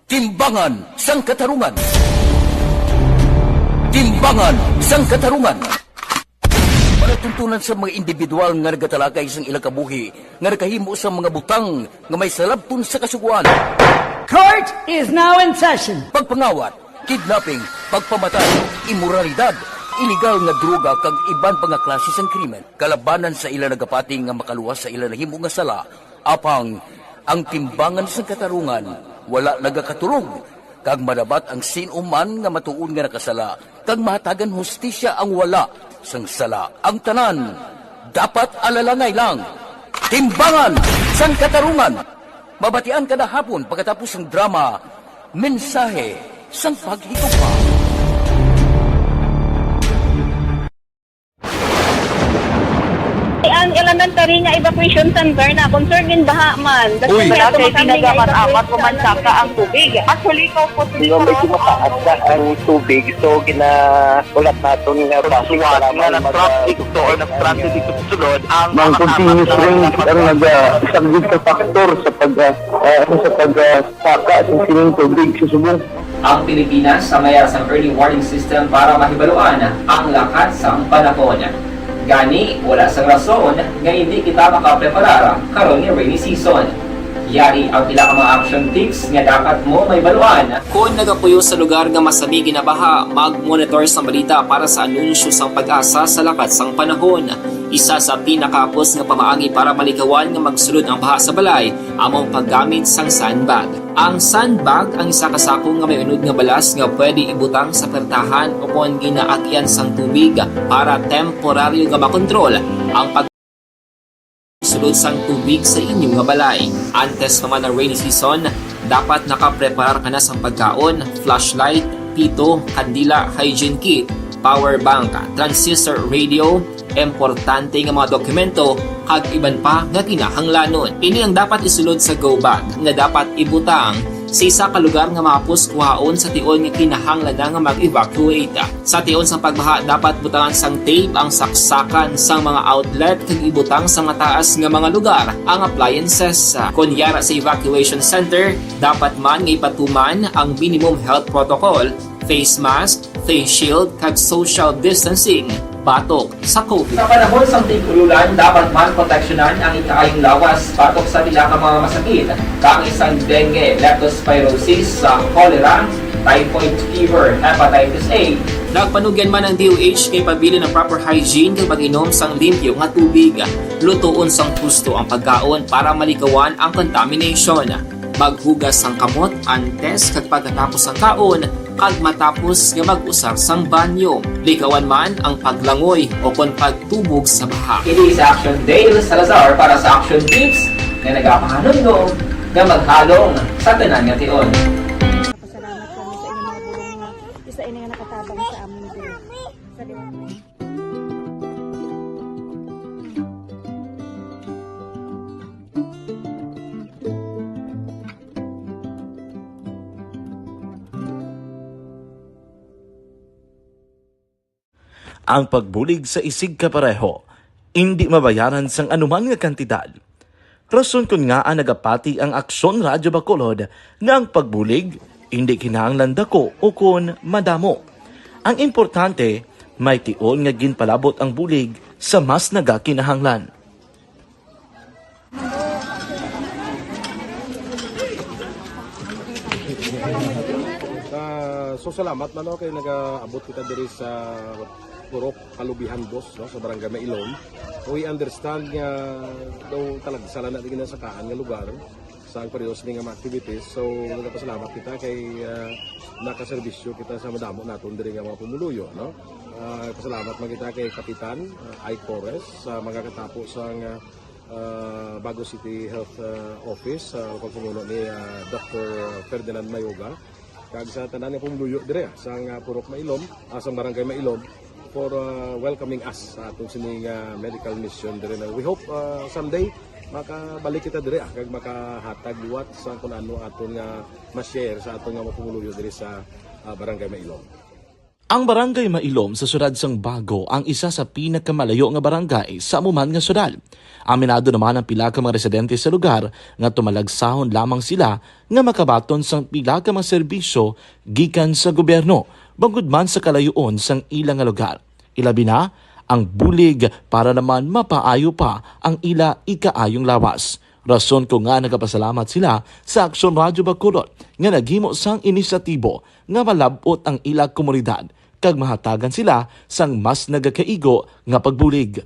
Timbangan sang katarungan. Timbangan sang katarungan. Panatuntunan sa mga individual nga nagatalagay sang ilang kabuhi nga nakahimo sa mga butang nga may salabton sa kasuguan. Court is now in session. Pagpangawat, kidnapping, pagpamatay, immoralidad, illegal nga droga kag iban pa nga klase sang krimen. Kalabanan sa ilang nagapati nga makaluwas sa ilang nahimo nga sala, apang ang timbangan sang katarungan wala nagakatulog. Kag madabat ang sinuman nga matuon nga nakasala, kag mahatagan hustisya ang wala sang sala. Ang tanan, dapat alalangay lang. Timbangan sang katarungan. Mabatian kada hapon pagkatapos ng drama, mensahe sang paghigugma. Ang elementary nga evacuation center na concern din baha man. Uy, kaya pinagamat-amat pumansaka ang tubig. Actually, ikaw po Medyo mataas na ang tubig. So, ulat natin nga pasuwat nga ng traffic to or nag-traffic dito sulod ang mga continuous rin ang isang good factor sa pagsaka at sining tubig sa subong. Ang Pilipinas sa mayroon sa early warning system para mahibaluan ang lakat sa panahon. Gani, wala sa rason nga hindi kita makapreparar karon ni rainy season. Yari ang pila ka mga action tips nga dapat mo may baluan. Kung nagapuyo sa lugar nga masabi ginabaha, mag-monitor sa balita para sa anunsyo sang pag-asa sa lakat sang panahon. Isa sa pinakapos nga pamaagi para malikawan nga magsulod ang baha sa balay, among paggamit sang sandbag. Ang sandbag ang isa ka sako nga may unod nga balas nga pwede ibutang sa pertahan o kung ginaagyan sang tubig para temporaryo nga makontrol ang sulod sang tubig sa inyong nga balay. Antes naman ng rainy season, dapat nakapreparar ka na sang pagkaon, flashlight, pito, kandila, hygiene kit, power bank, transistor radio, importante nga mga dokumento, kag iban pa nga kinahanglanon. Ini ang dapat isulod sa go bag nga dapat ibutang sa isa ka lugar nga mapus kuhaon sa tion nga kinahanglan nga mag-evacuate. Sa tion sang pagbaha dapat butangan sang tape ang saksakan sang mga outlet kag ibutang sa mataas nga mga lugar ang appliances. Kunyara sa evacuation center, dapat man nga ipatuman ang minimum health protocol, face mask, face shield kag social distancing batok sa COVID. Sa panahon sa tigululan, dapat man proteksyonan ang ikaayong lawas batok sa pila ka mga masakit, kang isang dengue, leptospirosis, cholera, typhoid fever, hepatitis A. Nagpanugyan man ang DOH kay pabili ng proper hygiene kay pag-inom sang limpyo nga tubig. Lutuon sang husto ang pagkaon para malikawan ang contamination. Maghugas sang kamot antes kag pagkatapos ang kaon, kag matapos nga mag-usar sang banyo. Likawan man ang paglangoy o kon pagtubog sa baha. It is Action Dale Salazar para sa Action Tips na nagapahanong nga maghalong sa tanan nga tion. Pasalamat kami sa inyong mga bulong nga isa ini nga nakatabang sa amin din. Sa Ang pagbulig sa isig kapareho, hindi mabayaran sang anuman nga kantidad. Rason kun nga ang nagapati ang Aksyon Radyo Bacolod nga ang pagbulig, hindi kinahanglan dako o kun madamo. Ang importante, may tion nga ginpalabot ang bulig sa mas nagakinahanglan. So salamat man kay nagaabot kita diri sa Purok Kalubihan Boss, no, sa Barangay Mailom. We understand nga daw talaga sala na din sa kaan nga lugar sa parehas ning mga activities. So nagapasalamat kita kay nakaserbisyo kita sa madamo naton diri nga mga pumuluyo, no. Pasalamat man kita kay Kapitan I. Torres sa mga katapos sang Bago City Health Office sa pagpumuno ni Dr. Ferdinand Mayoga. Kag sa tanan nga pumuluyo dire sa Purok Mailom, sa Barangay Mailom, for welcoming us sa atong sining medical mission dire. We hope someday makabalik kita dire kag makahatag liwat sa kung ano aton nga ma-share sa atong nga mapumuluyo dire sa Barangay Mailom. Ang Barangay Mailom sa siyudad sang Bago ang isa sa pinakamalayo nga barangay sa amuman nga siyudad. Aminado naman ang pila ka mga residente sa lugar nga tumalagsahon lamang sila nga makabaton sang pila ka mga serbisyo gikan sa gobyerno. bangod man sa kalayuon sang ilang nga lugar. Ilabi na ang bulig para naman mapaayo pa ang ila ikaayong lawas. Rason ko nga nagapasalamat sila sa Aksyon Radyo Bacolod nga naghimo sang inisyatibo nga malabot ang ila komunidad kag mahatagan sila sang mas nagakaigo nga pagbulig.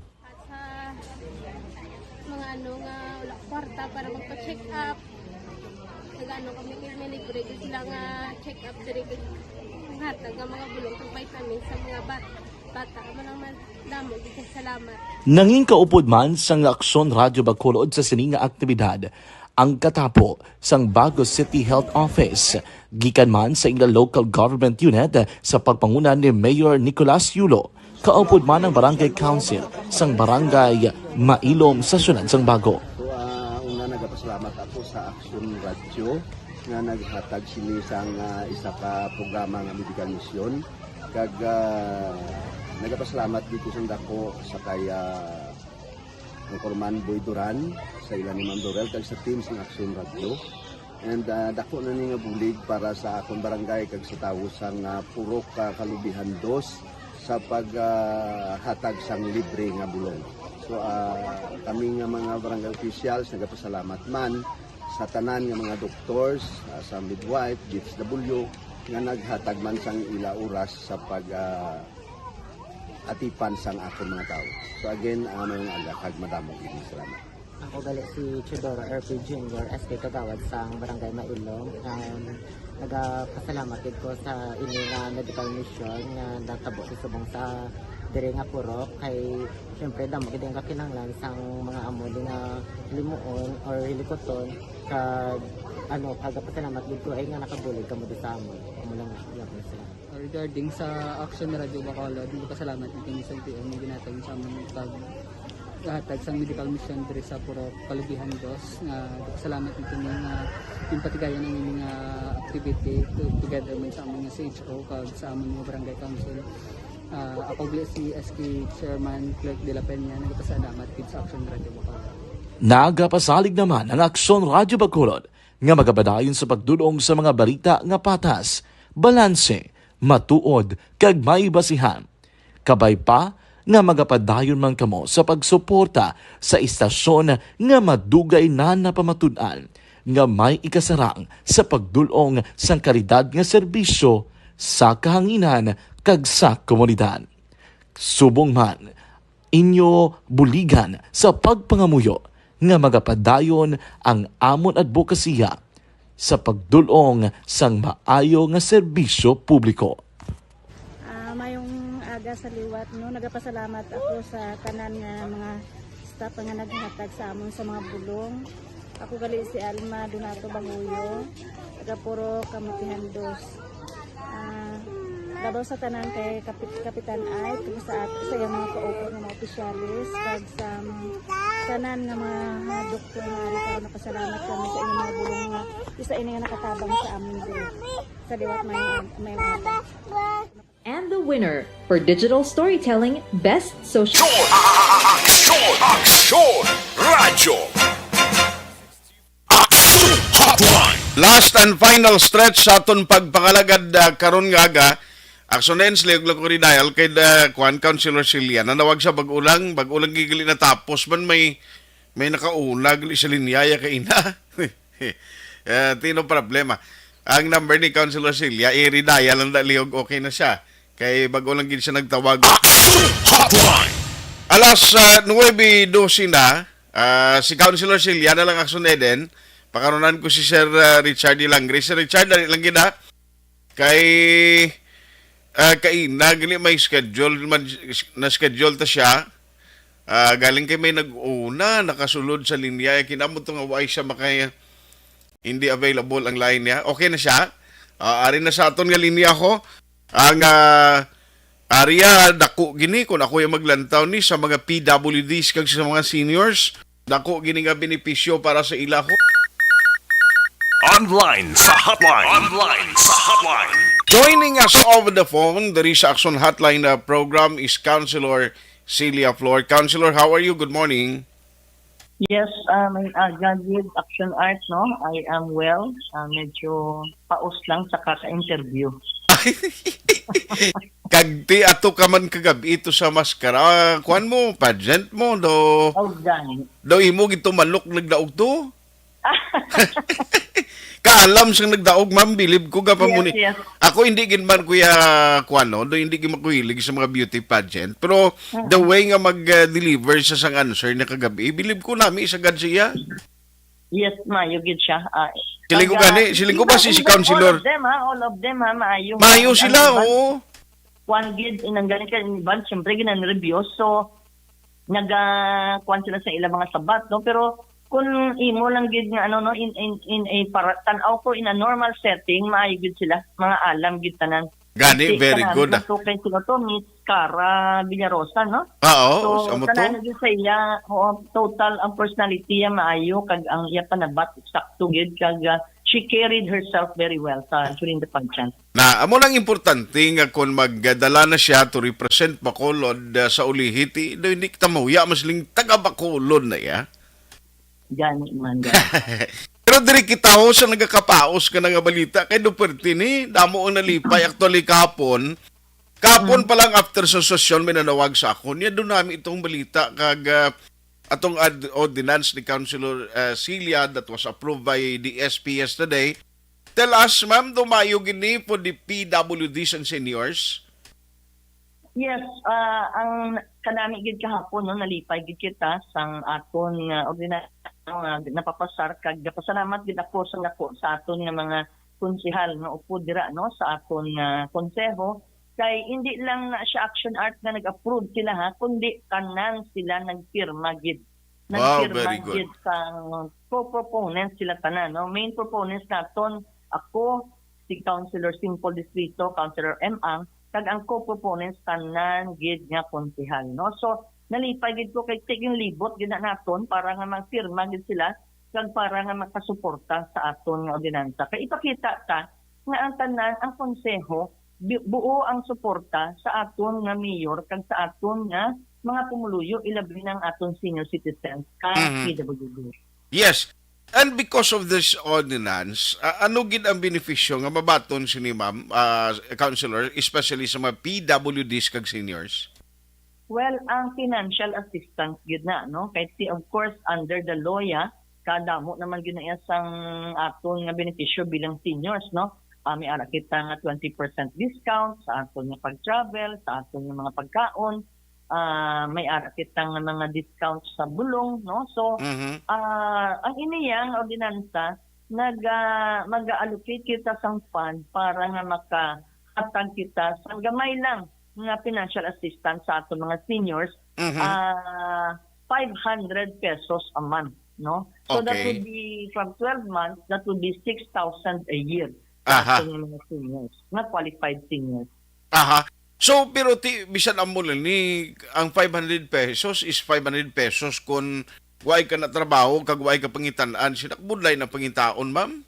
Mga ano nga wala kwarta para magpa-check up. Nagano kami libre sila nga check up diri hatag nga mga bulong kag vitamin sa mga bata mo naman damo gid salamat. Nanging kaupod man sang Aksyon Radyo Bacolod sa sining nga aktibidad ang katapo sang Bagos City Health Office gikan man sa ila local government unit sa pagpanguna ni Mayor Nicolas Yulo. Kaupod man ang Barangay Council sang Barangay Mailom sa syudad sang Bago. So una nagapasalamat ako sa Aksyon Radyo nga naghatag sini sang isa ka programa nga medical mission kag nagapasalamat dito sa dako sa kaya ng Corman Boy Duran sa ilan ni Ma'am Dorel kag sa team ng Aksyon Radio and dako na ni nga bulig para sa akong barangay kag sa tawo sang Purok Kalubihan 2 sa paghatag sang libre nga bulong. So kami nga mga barangay officials nagapasalamat man sa tanan nga mga doctors, sa midwife, DSW nga naghatag man sang ila oras sa atipan sang akong mga tao. So again, mayong aga kag madamo gid salamat. Ako gali si Chidoro RP Jr. SK Kagawad sang Barangay Mailong. Nagapasalamat ko sa ini nga medical mission nga natabo sa subong sa diri nga Purok kay syempre damo gid ang kakinahanglan sang mga amo nga limuon or hilikoton kag pagapasalamat gid ko ay nga nakabulig kamo sa amon. Amo lang gyapon sila. Regarding sa Aksyon Radio Bacolod, pasalamat din sa PM na ginatag sa aming paghatag sa medical mission diri sa Purok Kalubihan 2 nga pasalamat nito nga yung patigayan ng mga activity together man sa aming CHO kag sa aming mga barangay council. Ako si SK Chairman Clerk de la Peña nagpasalamat din sa Aksyon Radio Bacolod. Nagapasalig naman ang Aksyon Radyo Bacolod nga magabadayon sa pagdulong sa mga balita nga patas, balanse, matuod kag may basihan. Kabay pa nga magapadayon man kamo sa pagsuporta sa istasyon nga madugay na napamatud-an nga may ikasarang sa pagdulong sang kalidad nga serbisyo sa kahanginan kag sa komunidad. Subong man inyo buligan sa pagpangamuyo nga magapadayon ang amon advokasya sa pagdulong sang maayo nga serbisyo publiko. Mayong aga sa liwat no, nagapasalamat ako sa tanan nga mga staff nga naghatag sa amon sa mga bulong. Ako gali si Alma Donato Banguyo, taga Puro Kamutihan 2. Labaw sa tanan kay Kapitan Ay, kung sa iyang mga kaupo ng mga opisyalis, kag sa tanan ng mga doktor nga rin karon napasalamat kami sa inyong mga bulong nga isa ini nga nakatabang sa amin din. Sa liwat may mga. And the winner for Digital Storytelling Best Social Aksyon Radyo Hotline. Last and final stretch sa aton pagpakalagad karon nga aga. Aksyon na sila yung lakuri dahil kay Kwan Councilor Celia nanawag sa bagulang gigali na tapos man may nakaunag sa linyaya kay ina. Tino problema. Ang number ni Councilor Celia, i-redaya lang daliog okay na siya. Kay bagulang gid siya nagtawag. Hotline. Alas 9:12 na, si Councilor Celia na lang aksyon din. Pakaronan ko si Sir Richard Ilangri. Sir Richard, dali lang gina. Kay nagali may schedule na schedule ta siya galing kay may nag-una nakasulod sa linya kinamot nga way siya makaya hindi available ang line niya okay na siya ari na sa aton nga linya ko ang area dako gini kun ako yung maglantaw ni sa mga PWDs kag sa mga seniors dako gini nga benepisyo para sa ila ko Online sa hotline. Joining us over the phone, the Risa Action Hotline program is Councilor Celia Flor. Councilor, how are you? Good morning. Yes, graduate action art, no? I am well. Medyo paus lang sa kaka-interview. Kagti ato ka man kagabi ito sa maskara. Kuan mo, pageant mo, do imo gito malok nagdaog to. Kaalam siyang nagdaog, ma'am, bilib ko gapa mo ni. Yes. Ako hindi gin man kuya kuan no, do hindi gin makuhilig sa mga beauty pageant. Pero the way nga mag-deliver sa sang answer na kagabi, bilib ko nami sagad siya. Yes, maayo gid siya. Siling ko gani, siling ko ba si councilor? All of them, maayo. Maayo sila, oo. One gid inang gani ka ban syempre ginan-review so kuan sila sa ilang mga sabat no pero kung imo lang gid nga ano no in a para tan-aw ko in a normal setting maayo gid sila mga alam gid tanan. Gani, very good. So kay sila to Miss Cara Villarosa no? Oo, so amo to. tanan gid sa iya total ang personality ya maayo kag ang iya panabat sakto gid kag she carried herself very well during the pageant. Na amo lang importante nga kung magdala na siya to represent Bacolod sa ulihiti, do hindi kita mahuya masling taga Bacolod na ya. Gani man. Pero diri kita ho sa nagakapaos ka na nga balita kay Duterte ni damo ang nalipay actually kahapon. Kahapon pa lang after sa session may nanawag sa ako. Niya doon namin itong balita kag atong ordinance ni Councilor Celia that was approved by the SP yesterday. Tell us, ma'am, dumayo gini for the PWDs and seniors? Yes, ang kanami gid kahapon no nalipay gid kita sang aton nga ordinance napapasar kag pasalamat gid ako sa aton nga mga konsehal nga upo dira no sa aton konseho kay hindi lang na siya action art na nag-approve sila ha kundi tanan sila nagpirma gid. Nagpirma gid sang co-proponents sila tanan no main proponents naton ako si Councilor Simple Distrito, Councilor M. Ang kag ang co-proponents tanan gid nga konsehal no so nalipay gid ko kay tiging libot gid na naton para nga magpirma gid sila kag para nga makasuporta sa aton nga ordinansa kay ipakita ta nga ang tanan ang konseho buo ang suporta sa aton nga mayor kag sa aton nga mga pumuluyo ilabi ng aton senior citizens kag PWD. Yes. And because of this ordinance, ano gid ang benepisyo nga mabaton sini ma'am, councilor, especially sa mga PWDs kag seniors? Well, ang financial assistance gid na no kay of course under the law ya kadamo naman gid na sang aton nga benepisyo bilang seniors no. May ara kita nga 20% discount sa aton nga pag-travel, sa aton nga mga pagkaon. May ara kita nga mga discount sa bulong no so ang iniyang ordinansa mag-allocate kita sang fund para nga makahatag kita sa gamay lang nga financial assistance sa aton mga seniors 500 pesos a month no so that would be from 12 months that would be 6,000 a year sa aton mga seniors nga qualified seniors. So, pero bisan amo lang ni ang 500 pesos is 500 pesos kung way ka na trabaho, kag way ka pangitan-an, sinakbudlay na pangitaon, ma'am?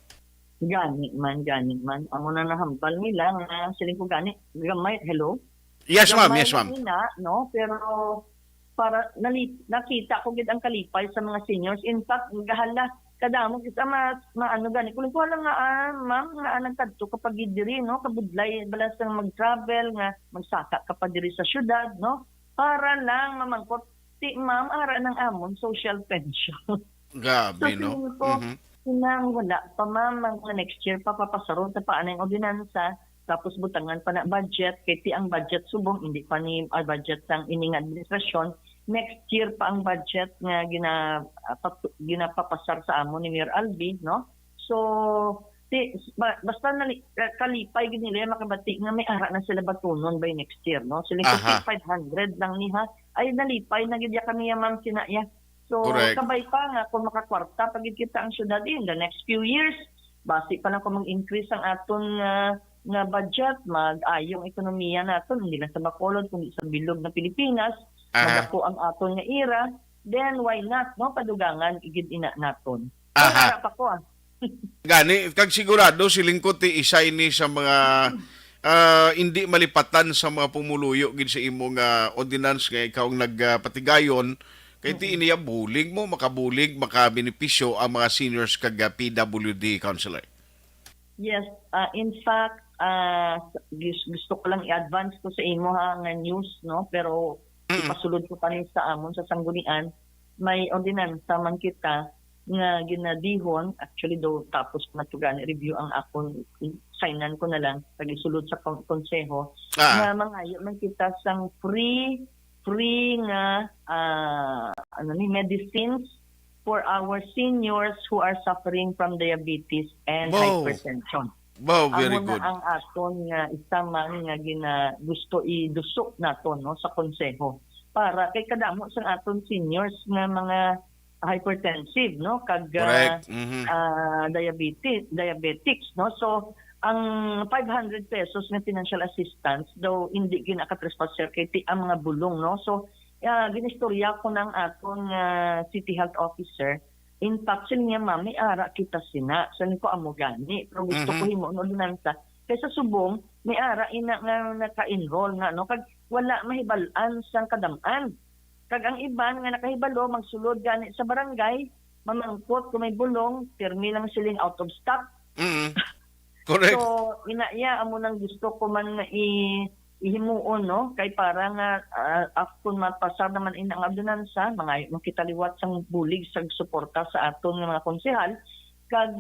Gani man. Amo na nahambal nila nga siling ko gani. Gamay, hello? Yes, ma'am. Yes, ma'am. No, pero para nakita ko gid ang kalipay sa mga seniors. In fact, gahala kadamo kita maano gani kung lang nga ma'am nga nagkadto kapag diri no kabudlay balas sang mag-travel nga magsaka kapag diri sa syudad no para lang mamangkot ti ma'am ara ng amon social pension. Gabi no. Sinang wala pa ma'am mga next year papapasaro ta pa anay ordinansa tapos butangan pa na budget kay ti ang budget subong hindi pa ni budget sang ining administrasyon. Next year pa ang budget nga ginapapasar sa amon ni Mayor Albi, no? So, basta kalipay gid nila makabati nga may ara na sila batunon by next year, no? Sila 500 lang niha ay nalipay na gid kami ma'am sinaya. So, kabay pa nga kung makakwarta pagid kita ang syudad in the next few years, basi pa lang kung mag-increase ang aton nga budget, mag-ayong ekonomiya naton hindi lang sa Bacolod kundi sa bilog na Pilipinas. Magako ang aton nga era, then why not no padugangan igid ina naton. Para pa ko Gani kag sigurado siling ko ti isay ni sa mga hindi malipatan sa mga pumuluyo gid sa imong ordinance nga ikaw ang nagpatigayon kay ti iniya bulig mo makabulig makabenepisyo ang mga seniors kag PWD councilor. Yes, in fact gusto ko lang i-advance ko sa imo ha nga news, no, pero ipasulod ko pa ni sa amon sa sanggunian may ordinansa man kita nga ginadihon actually do tapos matugan review ang akon signan ko na lang pag isulod sa konseho nga mangayo man kita sang free nga medicines for our seniors who are suffering from diabetes and hypertension. Wow, very good. Ang aton nga isa man nga gusto idusok naton no sa konseho para kay kadamo sang aton seniors nga mga hypertensive no kag diabetics no. So ang 500 pesos na financial assistance daw hindi ginakatrespasser kay ang mga bulong no. So ginistorya ko ng aton city health officer. In fact, sila niya, ma'am, may ara kita sina. Saan ko amo gani. Pero gusto ko himo no dinansa. Kaysa subong, may ara ina nga naka-enroll nga, no? Kag wala mahibalan sang kadamaan. Kag ang iban nga nakahibalo, magsulod gani sa barangay, mamangkot kung may bulong, pirmi lang siling out of stock. Correct. So, inaya, amo nang gusto ko man nga ihimuon no kay para nga kung mapasar naman inang ordinansa mga makitaliwat sang bulig sang suporta sa aton nga mga konsehal kag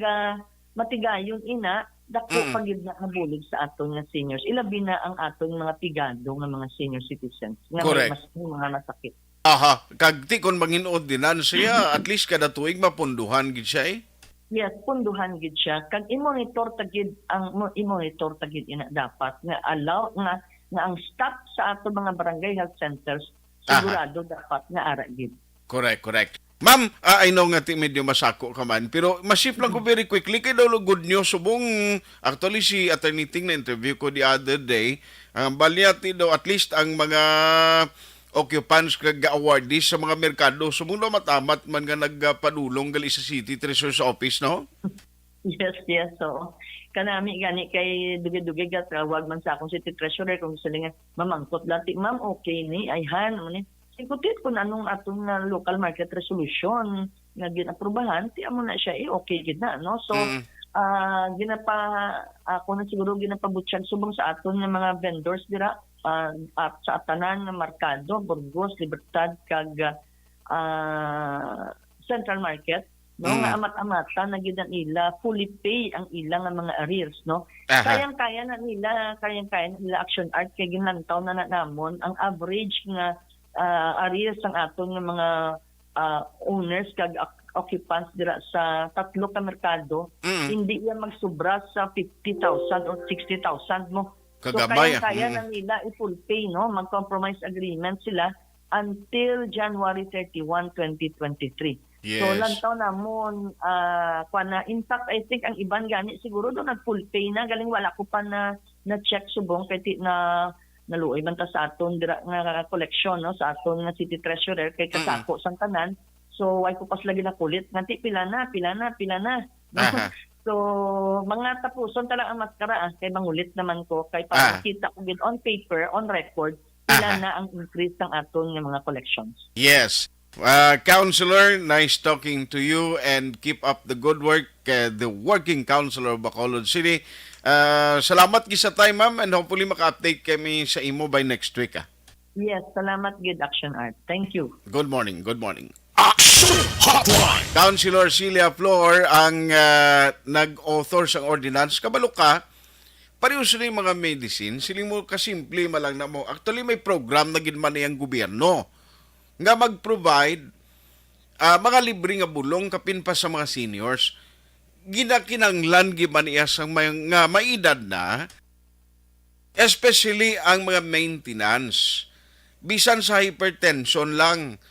matigayon ina dako pagid na bulig sa aton nga seniors ilabi na ang aton mga pigado nga mga senior citizens nga may mas mga nasakit. Aha, kag ti kon mangin-od dinan siya at least kada tuig mapunduhan gid siya Yes, punduhan gid siya kag i-monitor tagid ina dapat nga allow nga ang staff sa ato mga barangay health centers sigurado dapat nga ara gid. Correct. Ma'am, I know nga ti medyo masako ka man, pero masip lang ko very quickly kay daw good news subong actually si Attorney Ting na interview ko the other day, ang balyati daw at least ang mga occupants kag awardees sa mga merkado subong matamat man nga nagpadulong gali sa City Treasurer's Office no? Yes. So, kanami gani kay dugi-dugi gatawag man sa akong city treasurer kung gusto nga mamangkot lati ma'am okay ni ayhan mo ni sikutit kung anong atong local market resolution nga ginaprubahan ti amo na siya okay gid na no. So ako na siguro ginapabutsyag subong sa aton nga mga vendors dira at sa tanan nga merkado Burgos, Libertad kag Central Market no nga amat-amata na gid nila fully pay ang ilang mga arrears no. Kayang-kaya na nila action art kay ginlantaw na namon ang average nga arrears ang aton nga mga owners kag occupants dira sa tatlo ka merkado hindi yan magsubra sa 50,000 or 60,000 mo. Kagamay. So kaya na nila i-full pay no mag-compromise agreement sila until January 31, 2023. Yes. So lantaw namon in fact I think ang iban gani siguro do nag-full pay na galing wala ko pa na check subong kay na naluoy man ta sa aton dira nga collection no sa aton nga city treasurer kay kasako sang tanan. So ay ko pas lagi na kulit nganti pila na. So mga tapuson tala ang maskara kay mangulit naman ko kay para kita ko gid on paper on record pila na ang increase ng aton nga mga collections. Yes. Counselor, nice talking to you and keep up the good work. The working counselor of Bacolod City. Salamat gid sa time, ma'am, and hopefully maka-update kami sa imo by next week. Yes, salamat gid Action Art. Thank you. Good morning. Action Hotline! Councilor Celia Flor ang nag-author sa ordinance. Kabalo ka, pareho sila yung mga medicine, sila mo kasimple malang na mo. Actually, may program na ginman niyang gobyerno nga mag-provide mga libre nga bulong kapin pa sa mga seniors. Ginakinanglan giman iya sa mga maedad na, especially ang mga maintenance. Bisan sa hypertension lang.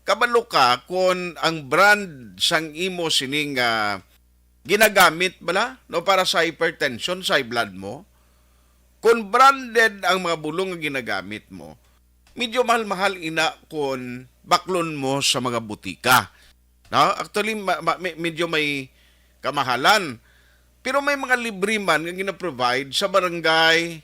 Kabalo ka kung ang brand sang imo sining ginagamit bala no para sa hypertension sa blood mo. Kung branded ang mga bulong nga ginagamit mo, medyo mahal-mahal ina kung baklon mo sa mga butika. No? Actually, medyo may kamahalan. Pero may mga libre man nga gina-provide sa barangay.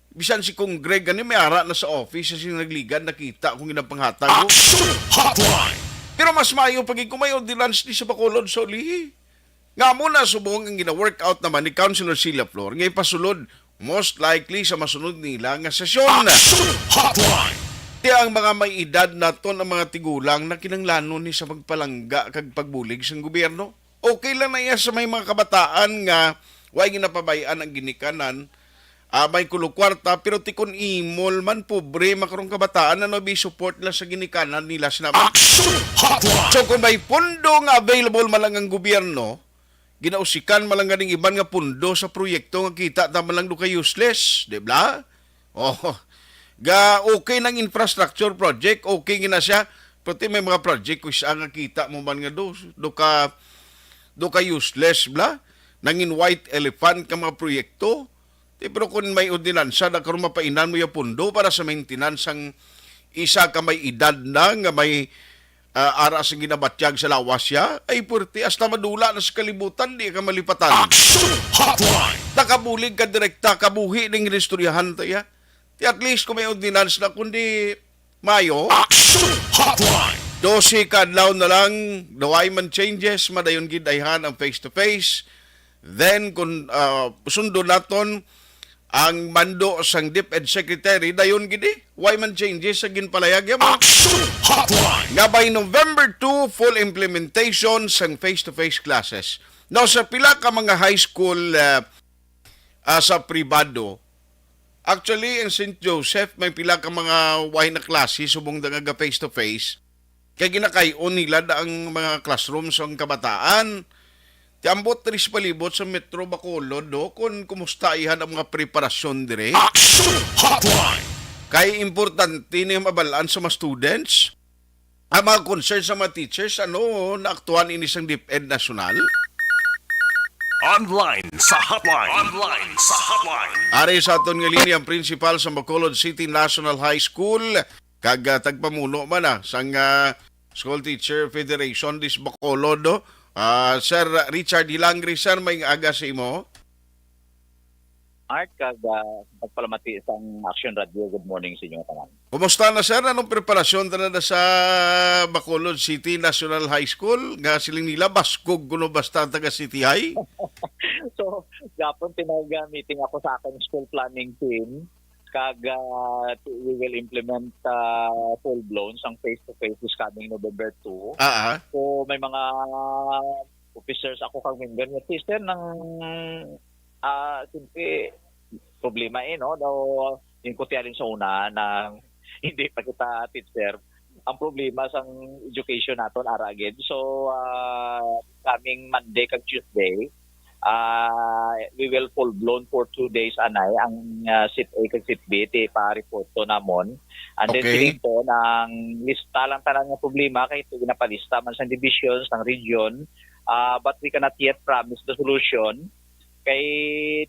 Bisan si Kong Greg, may ara na sa office, kasi nagligad, nakita kung ginapanghatag. Action Hotline! Pero mas mayo pag kumayo di lunch di sa Bacolod, Soli. Nga muna subong ang gina-workout naman ni Councilor Sheila Flor ngay pasulod most likely sa masunod nila nga sesyon. Di ang mga may edad naton ang mga tigulang na kinanglanon ni sa magpalangga kag pagbulig sa gobyerno. Okay lang na iya sa may mga kabataan nga way ginapabayaan ang ginikanan, may kulukwarta pero tikon imol man pobre makarong kabataan na nabi support lang sa ginikanan nila sinaman. So kung may pundo nga available malang ang gobyerno, ginausikan malang ganing iban nga pundo sa proyekto nga kita tama lang do ka useless, di ba? Oh, ga okay nang infrastructure project, okay gina siya. Pati may mga project which ang kita mo man nga do ka useless bla. Nangin white elephant ka mga proyekto. Pero kung may ordinansa na karon mapainan mo yung pundo para sa maintenance ang isa ka may edad na nga may aras ang ginabatyag sa lawas siya, ay purti hasta madula na sa kalibutan, di ka malipatan. Nakabulig ka direkta, kabuhi ng inistoryahan tayo. At least kung may ordinance na, kundi Mayo, 12 kadlaw na lang, daway man changes, madayon gidayhan ang face-to-face. Then, kung sundo naton, ang mando sang DepEd Secretary dayon gidi why man changes sa ginpalayag mo nga by November 2 full implementation sang face-to-face classes. Now sa pila ka mga high school sa pribado, actually ang St. Joseph may pila ka mga why na klase subong nga face-to-face kay ginakayon nila da ang mga classrooms ang kabataan. Tiambot 3 palibot sa Metro Bacolod do kung kumusta ihan ang mga preparasyon dire. Kay importante ni mabalaan sa mga students. Ang mga concern sa mga teachers, naaktuhan ini sang DepEd National. Online sa hotline. Ari sa aton nga linya ang principal sa Bacolod City National High School kag tagpamuno man sang School Teacher Federation dis Bacolod do. Sir Richard Hilangri, sir, may aga sa imo. Art, pagpalamati isang Action Radio. Good morning sa inyo tanan. Kumusta na, sir? Anong preparasyon na sa Bacolod City National High School? Nga siling nila, baskog kuno basta taga City High? So, gapon pinag-meeting ako sa aking school planning team. We will implement full-blown sang face-to-face this coming November 2. So may mga officers ako kang member ng sister ng simple problema no daw yung kutiyalin sa una na hindi pa kita teacher. Ang problema sang education naton ara again. So coming Monday kag Tuesday we will full blown for 2 days anay ang sit A kag sit B ti pa-report to namon and then siling to ng lista lang tanan nga problema kay ito ginapalista man sa divisions ng region but we cannot yet promise the solution kay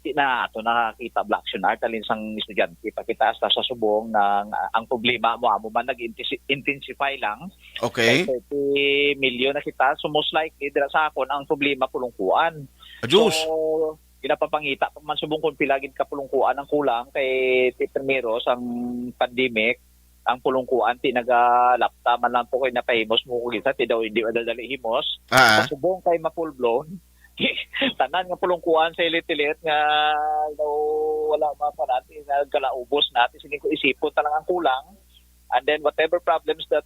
ti na ato nakakita Black Action Art alin sang estudyante pakita sa subong ng ang problema mo man nag-intensify lang. Okay. 30 million na kita so most likely dira sa akon ang problema pulungkuan. Diyos. So, ginapapangita man subong kung pilagid ka pulungkuan ang kulang kay primero sang pandemic ang pulungkuan ti nagalapta man lang po kay napahimos mo kung isa ti daw hindi madadali himos. Subong kay ma-full blown tanan nga pulungkuan sa ilit-ilit nga daw wala mapanati nagkalaubos natin sining ko isipon talang ang kulang and then whatever problems that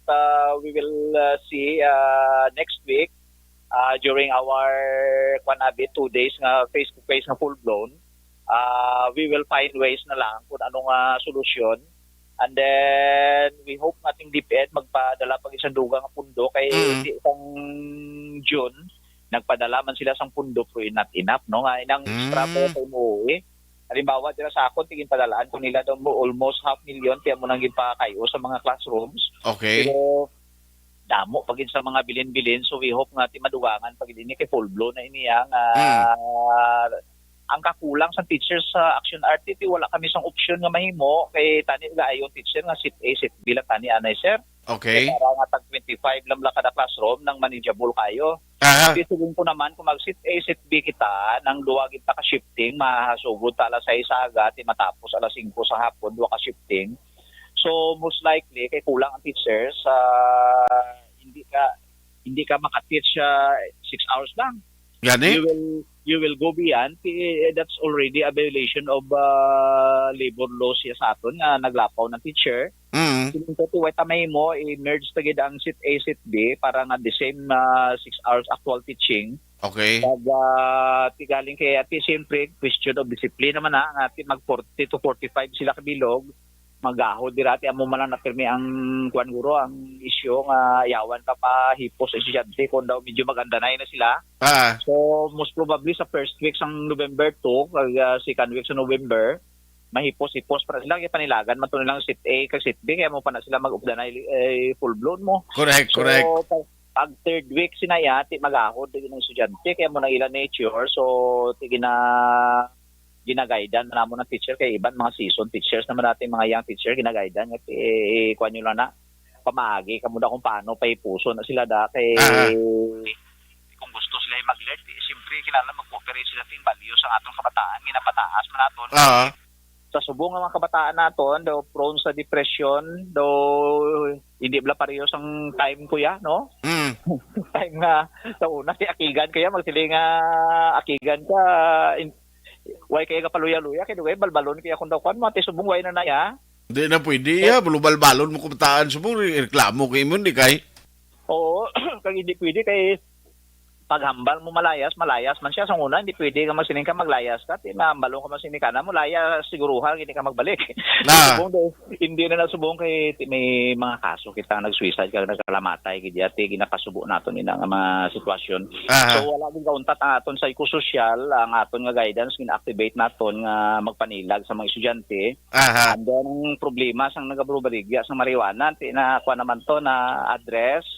we will see next week during our 2 days nga face-to-face nga full-blown, we will find ways na lang kung anong solusyon. And then, we hope nating DepEd magpadala pag isang dugang pundo kay isang June, nagpadala man sila sang pundo pero not enough, no? Nga inang trapo sa umuwi. Halimbawa, dira sa akon, tingin padalaan kung nila daw mo almost 500,000 kaya mo nang ginpakayo sa mga classrooms. Okay. Pero, damo pagin sa mga bilin-bilin so we hope nga ti madugangan pagin ini kay full blow na iniya nga ang kakulang sa teachers sa Action Art ti wala kami sang option nga mahimo kay tani gaayon teacher nga sit A sit B lang tani anay sir. Okay. Para nga tag 25 lang kada classroom nang manageable kayo. Isipin ko naman kung mag sit A sit B kita nang duwa kita ka shifting mahasugod ta alas 6 aga ti matapos alas 5 sa hapon duwa ka shifting. So most likely kay kulang ang teachers hindi ka maka-teach 6 hours lang. Gani? You will go beyond, that's already a violation of labor laws siya sa aton nga naglapaw ng teacher. Sinunto ti wait tamay mo i-merge tagid ang sit A, sit B para nga the same 6 hours actual teaching. Okay. Pag tigaling kay ati siyempre question of discipline naman nga ati mag 40 to 45 sila kabilog. Magahod dirati amo man lang napirmi ang kuan guro ang isyu nga yawan ka pa hipos estudyante kung daw medyo magandanay na sila. So most probably sa first week sang November 2 kag second week sa November mahipos-hipos para sila kay panilagan man to nilang sit A kag sit B kaya mo pa na sila mag-updanay full blown mo. Correct. Pag third week sinaya ti magahod di ng estudyante kaya mo nang ilan nature so ti ginagaidan na mo ng teacher kay iban mga season teachers naman natin mga young teacher ginagaidan at kuan nyo lang na pamaagi kamo da kung paano pa ipuso na sila da kay kung gusto sila mag-learn siyempre kinahanglan mag-cooperate sila tin value sa atong kabataan ginapataas man naton sa subong ng mga kabataan naton daw prone sa depression daw hindi bla parehas ang time kuya no time nga sa una si akigan kaya magsiling akigan ka way kaya kapaluya-luya kaya way balbalon kaya kung daw kwan mo ati subong way na naya hindi na pwede balbalon mo kumataan subong reklamo kay mo di kay oo kag hindi pwede kay paghambal mo malayas man siya sa una hindi pwede ka magsining ka maglayas ka mahambalon ka magsining ka na mo layas siguruhan hindi ka magbalik subong hindi na nasubong kay may mga kaso kita nag-suicide kag nagkalamatay kay ati ginapasubo naton ina nga mga sitwasyon so wala gyud kauntat ang aton psychosocial ang aton nga guidance gina-activate naton nga magpanilag sa mga estudyante and then ang problema sang nagabrubadikya sa marijuana na kuan naman to na address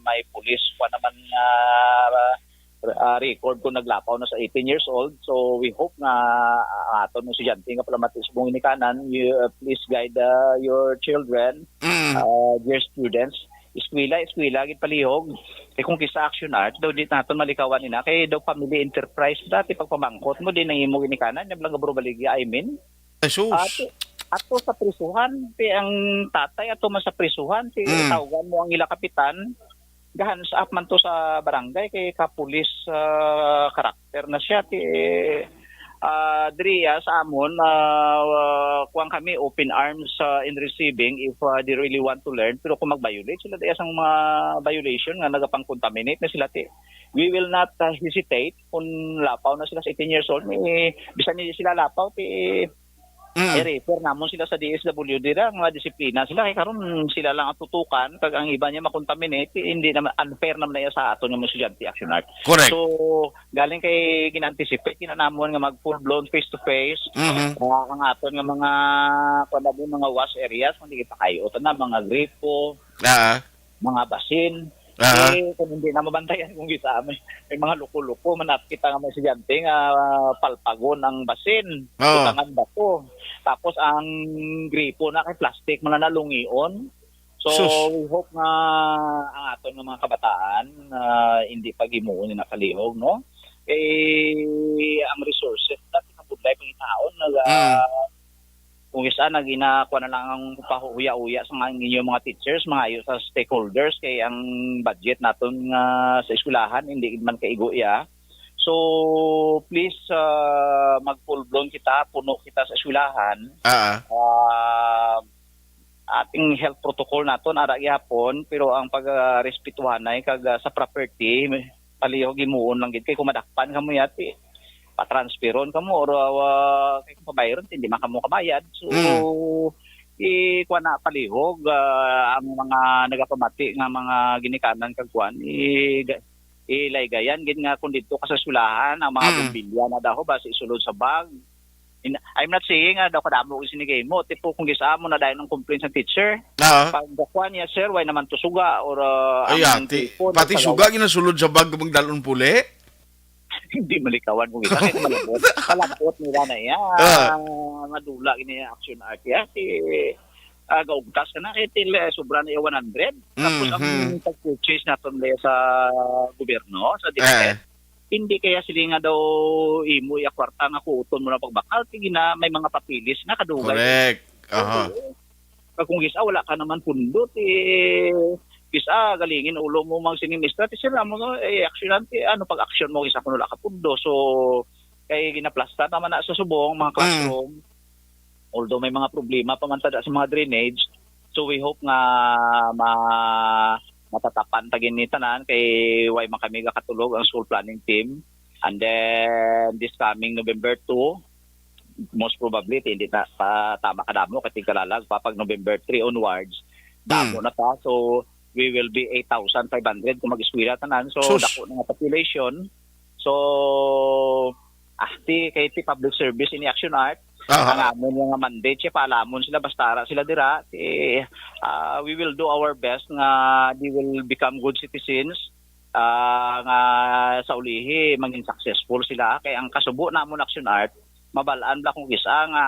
may pulis kuan naman record kung naglapaw na sa 18 years old. So we hope na aton ng estudyante nga pala matisbong inikanan, please guide your children, dear students. Eskwela gid palihog. Kung kisa action art daw dit naton malikawan ina kay daw family enterprise dati pagpamangkot mo din nahimo ginikanan nya blang baligya I mean. Ato sa prisuhan ang tatay ato man sa prisuhan tawagan mo ang ila kapitan gahan sa man to sa barangay kay kapulis karakter na siya diriya sa amon kuang kami open arms in receiving if they really want to learn pero kung mag-violate sila diya sang mga violation nga nagapang-contaminate na sila we will not hesitate kung lapaw na sila sa 18 years old bisan ni sila lapaw i-refer namon sila sa DSWD ra nga disiplina sila kay karon sila lang ang tutukan kag ang iba niya makontaminate hindi naman unfair naman na sa aton nga mga estudyante action art. Correct. So galing kay gina-anticipate kinanamon nga mag full blown face to face ang aton nga mga kuan mga wash areas kundi kita kayo na mga gripo mga basin kung hindi na mabantayan kung kita may mga luko-luko manat kita nga mga estudyante nga palpagon ang basin utangan bato tapos ang gripo na kay plastic man na nalungion so we hope nga ang aton nga mga kabataan hindi pagimuon ni nakalihog no ang resources dati nabudlay pang taon kung isa naginakuha na lang ang pahuya-uya sa inyong mga teachers, mga sa stakeholders kay ang budget naton sa eskwelahan hindi man kaigo iya. So please mag full blown kita, puno kita sa eskwelahan. Ating health protocol naton ara gyapon pero ang pagrespetuhanay kag sa property palihog gimuon lang gid kay kung madakpan kamo yati patransferon kamo or kay pabayron hindi man kamo kabayad so kuan na palihog ang mga nagapamati nga mga ginikanan kag kuan ilaygayan gid nga kun didto ka sa sulahan ang mga bumbilya na daw base isulod sa bag I'm not saying daw kadamo ko sinigay mo tipo kung gisa mo na dayon ng complaint sa teacher pag kuan niya sir why naman to suga or pati suga ginasulod sa bag mong dalon puli hindi malikawan kung kita kaya malabot nila na iya madula gini action art ya gaugtas ka na till sobra na 100 tapos ang pag-purchase natin sa gobyerno sa DepEd hindi kaya sila nga daw imo ya kwarta nga kuuton mo na pagbakal tigina may mga papilis na kadugay correct kung gisa wala ka naman pundot kisa galingin ulo mo mang sinimistra ti sila mo action ano pag action mo isa kuno ka pundo. So kay ginaplasta naman na sa subong mga classroom. Although may mga problema pa man tada sa mga drainage, so we hope nga matatapan tagin ni tanan kay way man kami katulog ang school planning team. And then this coming November 2, most probably hindi na pa tama kadamo kasi kalalag pa pag November 3 onwards damo na ta. So we will be 8,500 kung mag-eskwela tanan. So dako na nga population. So kay public service in action art ang amon nga mandate siya paalamon sila basta ara sila dira we will do our best nga they will become good citizens nga sa ulihi maging successful sila kay ang kasubo namon action art mabalaan la kung isa nga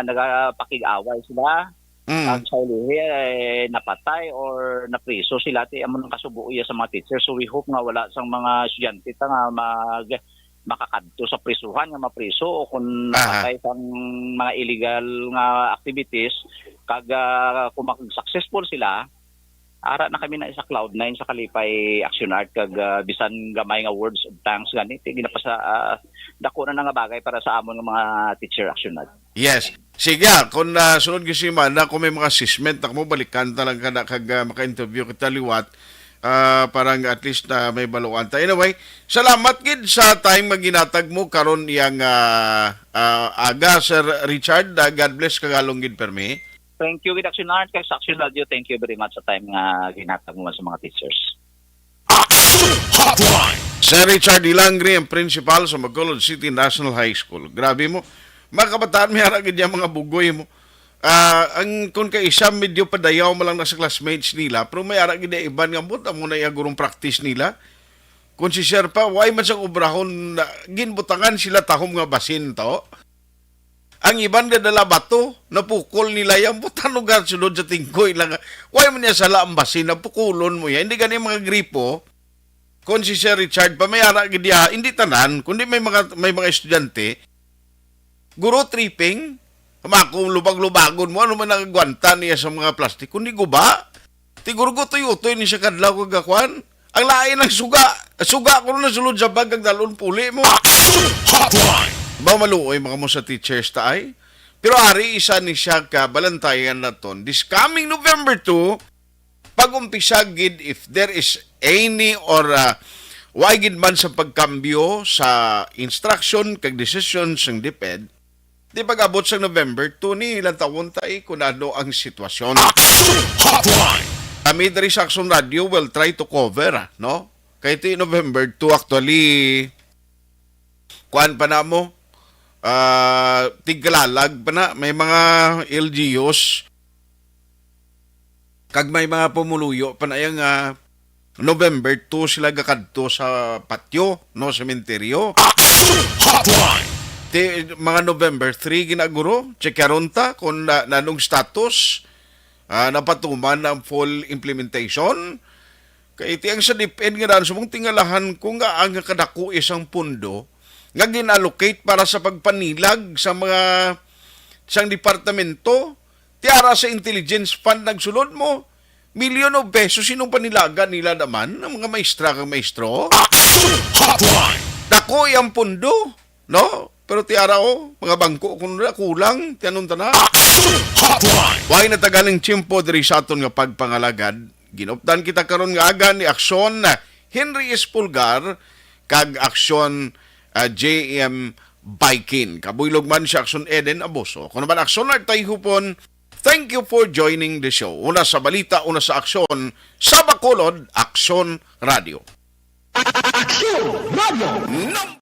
nagapakig-away sila ang sa ulihi napatay or napriso sila ti amon ang kasubo iya sa mga teachers. So we hope nga wala sang mga estudyante ta nga makakadto sa prisuhan nga mapriso o kung napatay sang mga illegal nga activities kag kung successful sila ara na kami na sa Cloud9 sa Kalipay Action Art kag bisan gamay nga words of thanks ganit ginapasa dako na nga bagay para sa amon nga mga teacher action art. Yes. Sige, kung sunod kasi man kung may mga assessment mo balikan talaga na kag maka-interview kita liwat parang at least may baluan ta. Anyway, salamat gid sa time maginatag mo karon iyang aga Sir Richard. God bless kagalong gid permi. Thank you, Action Art, kay Action Radio. Thank you very much sa time nga ginatag mo sa mga teachers. Sir Richard Ilangri, ang principal sa Bacolod City National High School. Grabe mo. Mga kabataan, may haragid yung mga bugoy mo. Ang kung kay isa medyo padayaw mo lang na sa classmates nila, pero may haragid na iban nga buta mo na yung practice nila. Kung si Sir pa, why man siyang obrahon na ginbutangan sila tahom nga basin to. Ang iban nga dala bato, napukol nila yan, butan lugar sunod sa tingkoy lang. Why man niya sala ang basin, napukulon mo yan. Hindi ganyan mga gripo. Kung si Sir Richard pa, may harag diya, hindi tanan, kundi may mga estudyante, guro tripping, kung lubag-lubagon mo, ano man nagagwanta niya sa mga plastic, kundi guba. Tiguro ko utoy ni siya kadlaw kagakwan. Ang lain ng suga. Suga ko na sulod sa bag, ang dalon puli mo. Ba maluoy mga mo sa teachers taay. Pero ari isa ni siya ka balantayan na ton. This coming November 2, pag-umpisa gid if there is any or why gid man sa pagkambyo sa instruction kag decision sang DepEd, di pag-abot sa November 2 ni ilang taon tayo kung ano ang sitwasyon. Kami dari sa Action Radio will try to cover, no? Kaya ito November 2 actually, kuan pa na mo, tiglalag pa na, may mga LGUs, kag may mga pumuluyo pa na yung November 2 sila gakadto sa patio, no, sementeryo. Mga November 3 ginaguro, checkaron ta kung nanong status, napatuman ang full implementation. Kaya iti ang sa DepEd nga daan, sumong tingalahan kung nga ang kadako isang pundo, nga ginallocate para sa pagpanilag sa mga isang departamento, tiara sa intelligence fund nagsulod mo, milyon o peso, sinong panilagan nila naman, ang mga maestra kang maestro? Dako yung pundo, no? Pero tiara mga bangko, kung kulang, tiyanong na. Why natagaling tiyempo diri sa aton nga pagpangalagad, ginuptan kita karon nga aga ni Aksyon Henry S. Pulgar, kag Aksyon J.M. Baikin. Kabuylog man siya Aksyon Eden Aboso. Kung naman Aksyon Artayhupon, thank you for joining the show. Una sa balita, una sa aksyon, sa Bacolod, Aksyon Radio. Aksyon Radio!